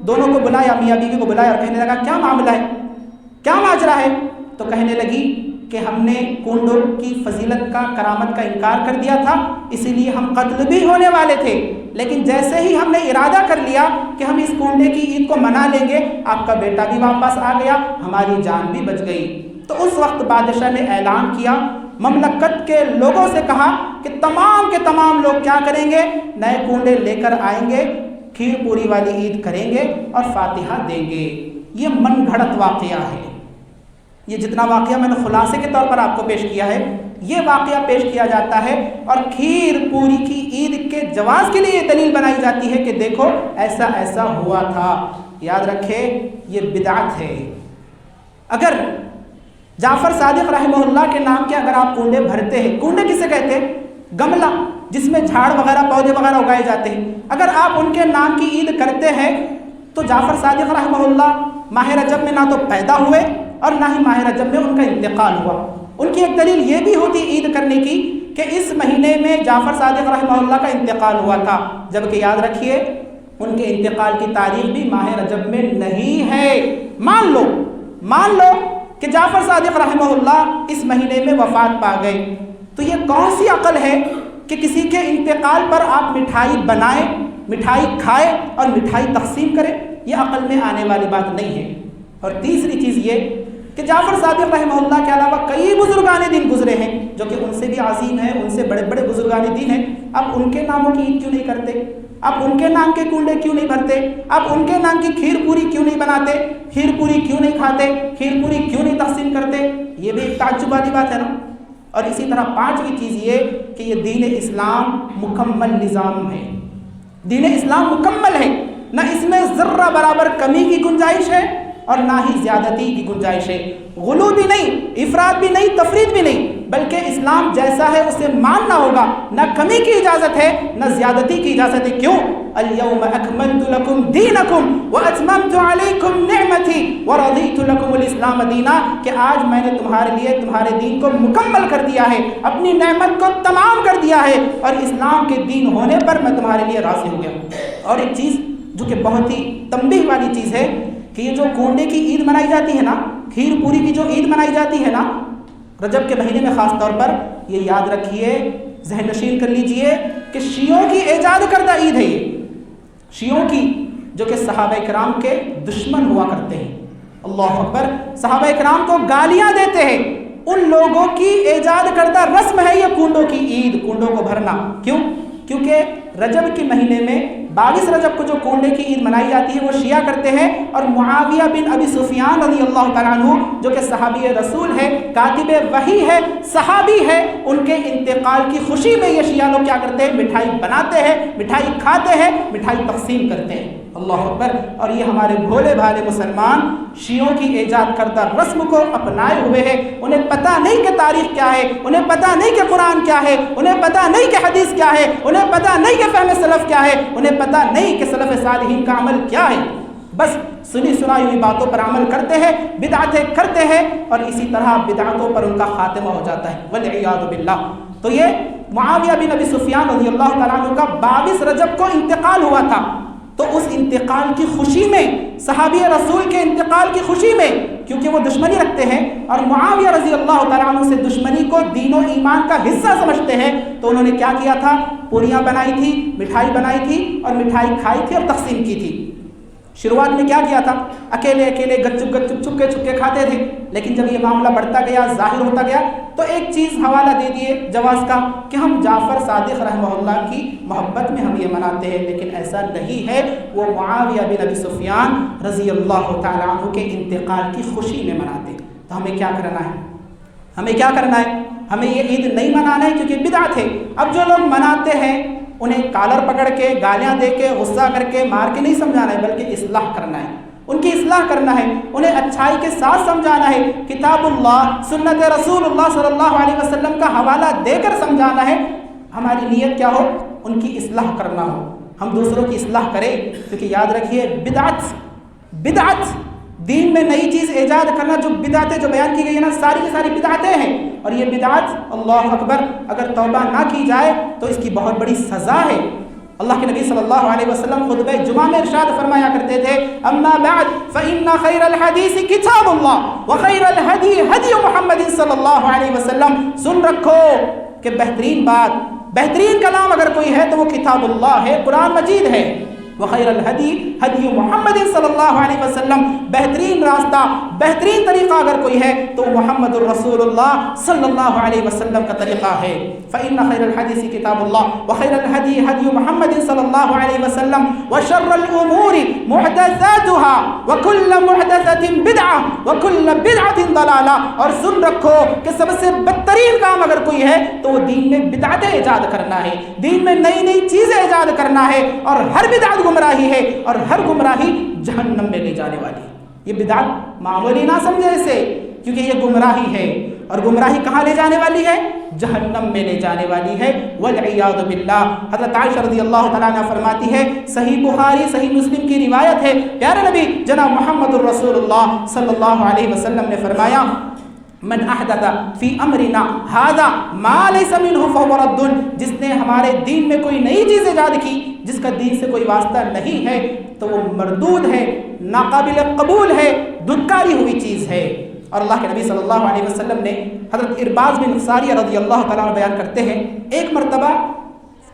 دونوں کو بلایا، میاں بیوی کو بلایا اور کہنے لگا کیا معاملہ ہے، کیا ماجرا ہے؟ تو کہنے لگی کہ ہم نے کنڈوں کی فضیلت کا، کرامت کا انکار کر دیا تھا، اسی لیے ہم قتل بھی ہونے والے تھے، لیکن جیسے ہی ہم نے ارادہ کر لیا کہ ہم اس کنڈے کی عید کو منا لیں گے، آپ کا بیٹا بھی واپس آ گیا، ہماری جان بھی بچ گئی۔ تو اس وقت بادشاہ نے اعلان کیا، مملکت کے لوگوں سے کہا کہ تمام کے تمام لوگ کیا کریں گے؟ نئے کنڈے لے کر آئیں گے، کھیر پوری والی عید کریں گے اور فاتحہ دیں گے۔ یہ من گھڑت واقعہ ہے۔ یہ جتنا واقعہ میں نے خلاصے کے طور پر آپ کو پیش کیا ہے، یہ واقعہ پیش کیا جاتا ہے اور کھیر پوری کی عید کے جواز کے لیے یہ دلیل بنائی جاتی ہے کہ دیکھو ایسا ایسا ہوا تھا۔ یاد رکھے یہ بدعت ہے۔ اگر جعفر صادق رحمہ اللہ کے نام کے اگر آپ کنڈے بھرتے ہیں، کنڈے کسے کہتے ہیں؟ گملہ جس میں جھاڑ وغیرہ، پودے وغیرہ اگائے جاتے ہیں، اگر آپ ان کے نام کی عید کرتے ہیں تو جعفر صادق رحمہ اللہ ماہ رجب میں نہ تو پیدا ہوئے اور نہ ہی ماہ رجب میں ان کا انتقال ہوا۔ ان کی ایک دلیل یہ بھی ہوتی عید کرنے کی کہ اس مہینے میں جعفر صادق رحمہ اللہ کا انتقال ہوا تھا، جبکہ یاد رکھیے ان کے انتقال کی تاریخ بھی ماہ رجب میں نہیں ہے۔ مان لو کہ جعفر صادق رحمہ اللہ اس مہینے میں وفات پا گئے، تو یہ کون سی عقل ہے کہ کسی کے انتقال پر آپ مٹھائی بنائیں، مٹھائی کھائیں اور مٹھائی تقسیم کریں؟ یہ عقل میں آنے والی بات نہیں ہے۔ اور تیسری چیز یہ کہ جعفر صادق رحمہ اللہ کے علاوہ کئی بزرگان دین گزرے ہیں جو کہ ان سے بھی عظیم ہیں، ان سے بڑے بڑے بزرگان دین ہیں، اب ان کے ناموں کی عید کیوں نہیں کرتے؟ اب ان کے نام کے کنڈے کیوں نہیں بھرتے؟ اب ان کے نام کی کھیر پوری کیوں نہیں بناتے؟ کھیر پوری کیوں نہیں کھاتے؟ کھیر پوری کیوں نہیں تقسیم کرتے؟ یہ بھی ایک تعجب والی بات ہے نا۔ اور اسی طرح پانچویں چیز یہ کہ یہ دین اسلام مکمل نظام ہے، دین اسلام مکمل ہے، نہ اس میں ذرہ برابر کمی کی گنجائش ہے اور نہ ہی زیادتی کی گنجائش ہے، غلو بھی نہیں، افراد بھی نہیں، تفرید بھی نہیں، بلکہ اسلام جیسا ہے اسے ماننا ہوگا، نہ کمی کی اجازت ہے نہ زیادتی کی اجازت ہے۔ کیوں؟ اليوم اکملت لکم دینکم واتممت علیکم نعمتی ورضیت لکم الاسلام دینا، کہ آج میں نے تمہارے لیے تمہارے دین کو مکمل کر دیا ہے، اپنی نعمت کو تمام کر دیا ہے، اور اسلام کے دین ہونے پر میں تمہارے لیے راضی ہو گیا۔ اور ایک چیز جو کہ بہت ہی تنبیہ والی چیز ہے کہ یہ جو کونڈے کی عید منائی جاتی ہے نا، کھیر پوری کی جو عید منائی جاتی ہے نا رجب کے مہینے میں خاص طور پر، یہ یاد رکھیے، ذہن نشین کر لیجئے کہ شیعوں کی ایجاد کردہ عید ہے یہ، شیعوں کی، جو کہ صحابہ کرام کے دشمن ہوا کرتے ہیں، اللہ اکبر، صحابہ کرام کو گالیاں دیتے ہیں، ان لوگوں کی ایجاد کردہ رسم ہے یہ کنڈوں کی عید، کنڈوں کو بھرنا۔ کیوں؟ کیونکہ رجب کے مہینے میں 22 رجب کو جو کنڈے کی عید منائی جاتی ہے وہ شیعہ کرتے ہیں، اور معاویہ بن ابی سفیان رضی اللہ تعالیٰ عنہ جو کہ صحابی رسول ہے، کاتب وحی ہے، صحابی ہے، ان کے انتقال کی خوشی میں یہ شیعہ لوگ کیا کرتے ہیں؟ مٹھائی بناتے ہیں، مٹھائی کھاتے ہیں، مٹھائی تقسیم کرتے ہیں، اللہ اکبر۔ اور یہ ہمارے بھولے بھالے مسلمان شیعوں کی ایجاد کردہ رسم کو اپنائے ہوئے ہیں، انہیں پتہ نہیں کہ تاریخ کیا ہے، انہیں پتہ نہیں کہ قرآن کیا ہے، انہیں پتہ نہیں کہ حدیث کیا ہے، انہیں پتہ نہیں کہ فہم سلف کیا ہے، انہیں پتہ نہیں کہ سلف صالحین کا عمل کیا ہے، بس سنی سنائی ہوئی باتوں پر عمل کرتے ہیں، بدعتیں کرتے ہیں، اور اسی طرح بدعتوں پر ان کا خاتمہ ہو جاتا ہے، والعیاذ باللہ۔ تو یہ معاویہ بن ابی سفیان رضی اللہ تعالیٰ عنہ کا 22 رجب کو انتقال ہوا تھا، تو اس انتقال کی خوشی میں، صحابی رسول کے انتقال کی خوشی میں، کیونکہ وہ دشمنی رکھتے ہیں اور معاویہ رضی اللہ تعالیٰ عنہ سے دشمنی کو دین و ایمان کا حصہ سمجھتے ہیں، تو انہوں نے کیا کیا تھا؟ پوریاں بنائی تھی، مٹھائی بنائی تھی، اور مٹھائی کھائی تھی اور تقسیم کی تھی۔ شروعات میں کیا کیا تھا؟ اکیلے اکیلے گچپ گچپ چھپکے چھپکے کھاتے تھے، لیکن جب یہ معاملہ بڑھتا گیا، ظاہر ہوتا گیا، تو ایک چیز حوالہ دے دیے جواز کا کہ ہم جعفر صادق رحمہ اللہ کی محبت میں ہم یہ مناتے ہیں، لیکن ایسا نہیں ہے، وہ معاویہ بن ابی سفیان رضی اللہ تعالیٰ عنہ کے انتقال کی خوشی میں مناتے۔ تو ہمیں کیا کرنا ہے؟ ہمیں کیا کرنا ہے؟ ہمیں یہ عید نہیں منانا ہے کیونکہ بدعت ہے۔ اب جو لوگ مناتے ہیں انہیں کالر پکڑ کے، گالیاں دے کے، غصہ کر کے، مار کے نہیں سمجھانا ہے، بلکہ اصلاح کرنا ہے، ان کی اصلاح کرنا ہے، انہیں اچھائی کے ساتھ سمجھانا ہے، کتاب اللہ، سنت رسول اللہ صلی اللہ علیہ وسلم کا حوالہ دے کر سمجھانا ہے۔ ہماری نیت کیا ہو؟ ان کی اصلاح کرنا ہو، ہم دوسروں کی اصلاح کریں، کیونکہ یاد رکھیے بدعت دین میں نئی چیز ایجاد کرنا، جو بدعتیں جو بیان کی گئی ہیں نا، ساری کی ساری بدعتیں ہیں، اور یہ بدعت، اللہ اکبر، اگر توبہ نہ کی جائے تو اس کی بہت بڑی سزا ہے۔ اللہ کے نبی صلی اللہ علیہ وسلم خطبہ جمعہ میں ارشاد فرمایا کرتے تھے، اما بعد فإن خیر الحدیث کتاب اللہ وخیر الہدی ہدی محمد صلی اللہ علیہ وسلم۔ سن رکھو کہ بہترین بات، بہترین کلام اگر کوئی ہے تو وہ کتاب اللہ ہے، قرآن مجید ہے، وخیر الہدی ہدی محمد صلی اللہ علیہ وسلم، بہترین راستہ، بہترین طریقہ اگر کوئی ہے تو محمد الرسول اللہ صلی اللہ علیہ وسلم کا طریقہ ہے۔ فإن خیر الحدیث کتاب اللہ وخیر الہدی ہدی محمد صلی اللہ علیہ وسلم وشر الامور محدثاتها وكل محدثۃ بدعہ وكل بدعۃ ضلالہ۔ اور سن رکھو کہ سب سے بدترین کام اگر کوئی ہے تو وہ دین میں بدعتیں ایجاد کرنا ہے، دین میں نئی نئی چیزیں ایجاد کرنا ہے، اور ہر بدعت گمراہی ہے، اور ہر گمراہی جہنم میں لے جانے والی ہے۔ یہ بدعت معمولی نہ سمجھے اسے، کیونکہ یہ گمراہی ہے، اور گمراہی کہاں لے جانے والی ہے؟ جہنم میں لے جانے والی ہے، والعیاذ باللہ۔ حضرت عائشہ رضی اللہ تعالیٰ عنہ فرماتی ہے، صحیح بخاری صحیح مسلم کی روایت ہے، پیارے نبی جناب محمد الرسول اللہ صلی اللہ علیہ وسلم نے فرمایا، من احدث فی امرنا ھذا ما لیس منہ فہو رد، جس نے ہمارے دین میں کوئی نئی چیز ایجاد کی جس کا دین سے کوئی واسطہ نہیں ہے تو وہ مردود ہے، ناقابل قبول ہے، دھتکاری ہوئی چیز ہے۔ اور اللہ کے نبی صلی اللہ علیہ وسلم نے حضرت ارباز بن ساریہ رضی اللہ تعالیٰ عنہ بیان کرتے ہیں، ایک مرتبہ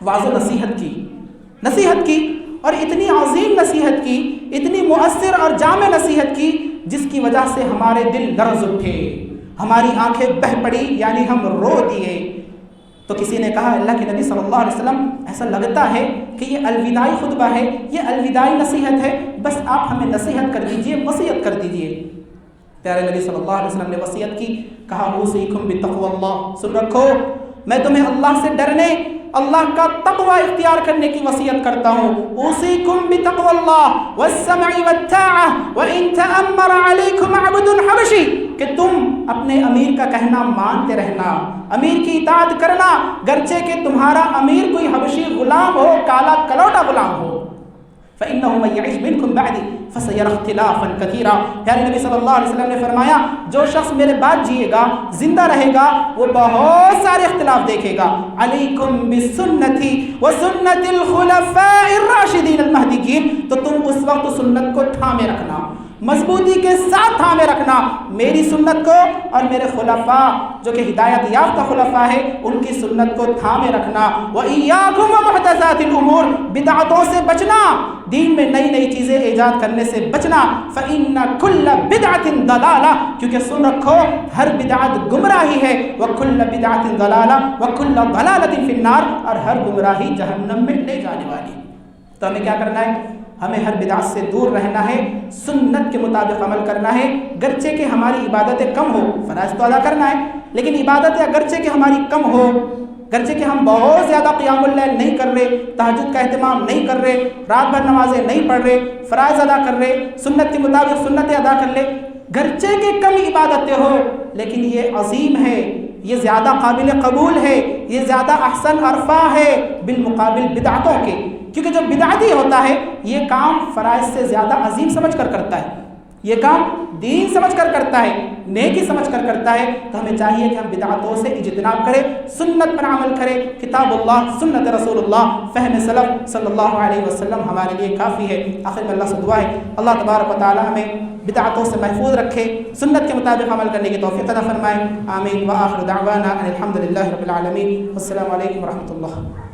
واضح نصیحت کی اور اتنی عظیم نصیحت کی، اتنی مؤثر اور جامع نصیحت کی جس کی وجہ سے ہمارے دل لرز اٹھے، ہماری آنکھیں بہہ پڑی، یعنی ہم رو دیے۔ تو کسی نے کہا، اللہ کے نبی صلی اللہ علیہ وسلم ایسا لگتا ہے کہ یہ الوداعی خطبہ ہے، یہ الوداعی نصیحت ہے، بس آپ ہمیں نصیحت کر دیجئے، وصیت کر دیجئے۔ پیارے نبی صلی اللہ علیہ وسلم نے وصیت کی، کہا اوصیکم بتقوی اللہ، سن رکھو میں تمہیں اللہ سے ڈرنے، اللہ کا تقوی اختیار کرنے کی وصیت کرتا ہوں۔ اوصیکم بتقوی اللہ والسمع والطاعہ وان تأمر علیکم عبد حبشی، کہ تم اپنے امیر کا کہنا مانتے رہنا، امیر کی اطاعت کرنا، گرچہ کہ تمہارا امیر کوئی حبشی غلام ہو، کالا کلوٹا غلام ہو۔ فَإِنَّهُ مَن يَعِشْ مِنْكُمْ بَعْدِي فَسَيَرَى اخْتِلَافًا كَثِيرًا، پیارے نبی صلی اللہ علیہ وسلم نے فرمایا، جو شخص میرے بعد جیے گا، زندہ رہے گا، وہ بہت سارے اختلاف دیکھے گا۔ علیکم بسنتی وسنت الخلفاء الراشدین المہدیین، تو تم اس وقت سنت کو تھامے رکھنا، مضبوطی کے ساتھ تھامے رکھنا، میری سنت کو اور میرے خلفاء جو کہ ہدایت یافتہ خلفاء ہے ان کی سنت کو تھامے رکھنا۔ وَإِيَّاكُمْ وَمُحْدَثَاتِ الْأُمُورِ، بدعتوں سے بچنا، دین میں نئی نئی چیزیں ایجاد کرنے سے بچنا۔ فَإِنَّ كُلَّ بِدْعَةٍ ضَلَالَةٍ، کیونکہ سن رکھو ہر بدعت گمراہی ہے، وَكُلَّ بِدْعَةٍ ضَلَالَةٍ وَكُلَّ ضَلَالَةٍ فِي النَّارِ، اور ہر گمراہی جہنم میں لے جانے والی۔ تو ہمیں کیا کرنا ہے؟ ہمیں ہر بدعت سے دور رہنا ہے، سنت کے مطابق عمل کرنا ہے، گرچہ کہ ہماری عبادتیں کم ہو، فرائض تو ادا کرنا ہے، لیکن عبادتیں اگرچہ کہ ہماری کم ہو، گرچہ کہ ہم بہت زیادہ قیام اللیل نہیں کر رہے، تہجد کا اہتمام نہیں کر رہے، رات بھر نمازیں نہیں پڑھ رہے، فرائض ادا کر رہے، سنت کے مطابق سنتیں ادا کر لے، گرچہ کہ کم عبادتیں ہو، لیکن یہ عظیم ہے، یہ زیادہ قابل قبول ہے، یہ زیادہ احسن عرفہ ہے بالمقابل بدعتوں کے، کیونکہ جو بدعتی ہوتا ہے یہ کام فرائض سے زیادہ عظیم سمجھ کر کرتا ہے، یہ کام دین سمجھ کر کرتا ہے، نیکی سمجھ کر کرتا ہے۔ تو ہمیں چاہیے کہ ہم بدعتوں سے اجتناب کریں، سنت پر عمل کریں، کتاب اللہ، سنت رسول اللہ، فہم سلف صلی اللہ علیہ وسلم ہمارے لیے کافی ہے۔ آخر میں اللہ سے دعا ہے اللہ تبارک و تعالی ہمیں بدعتوں سے محفوظ رکھے، سنت کے مطابق عمل کرنے کی توفیق عطا فرمائے، آمین۔ وآخر دعوانا ان الحمد للہ رب العالمین، السلام علیکم ورحمۃ اللہ۔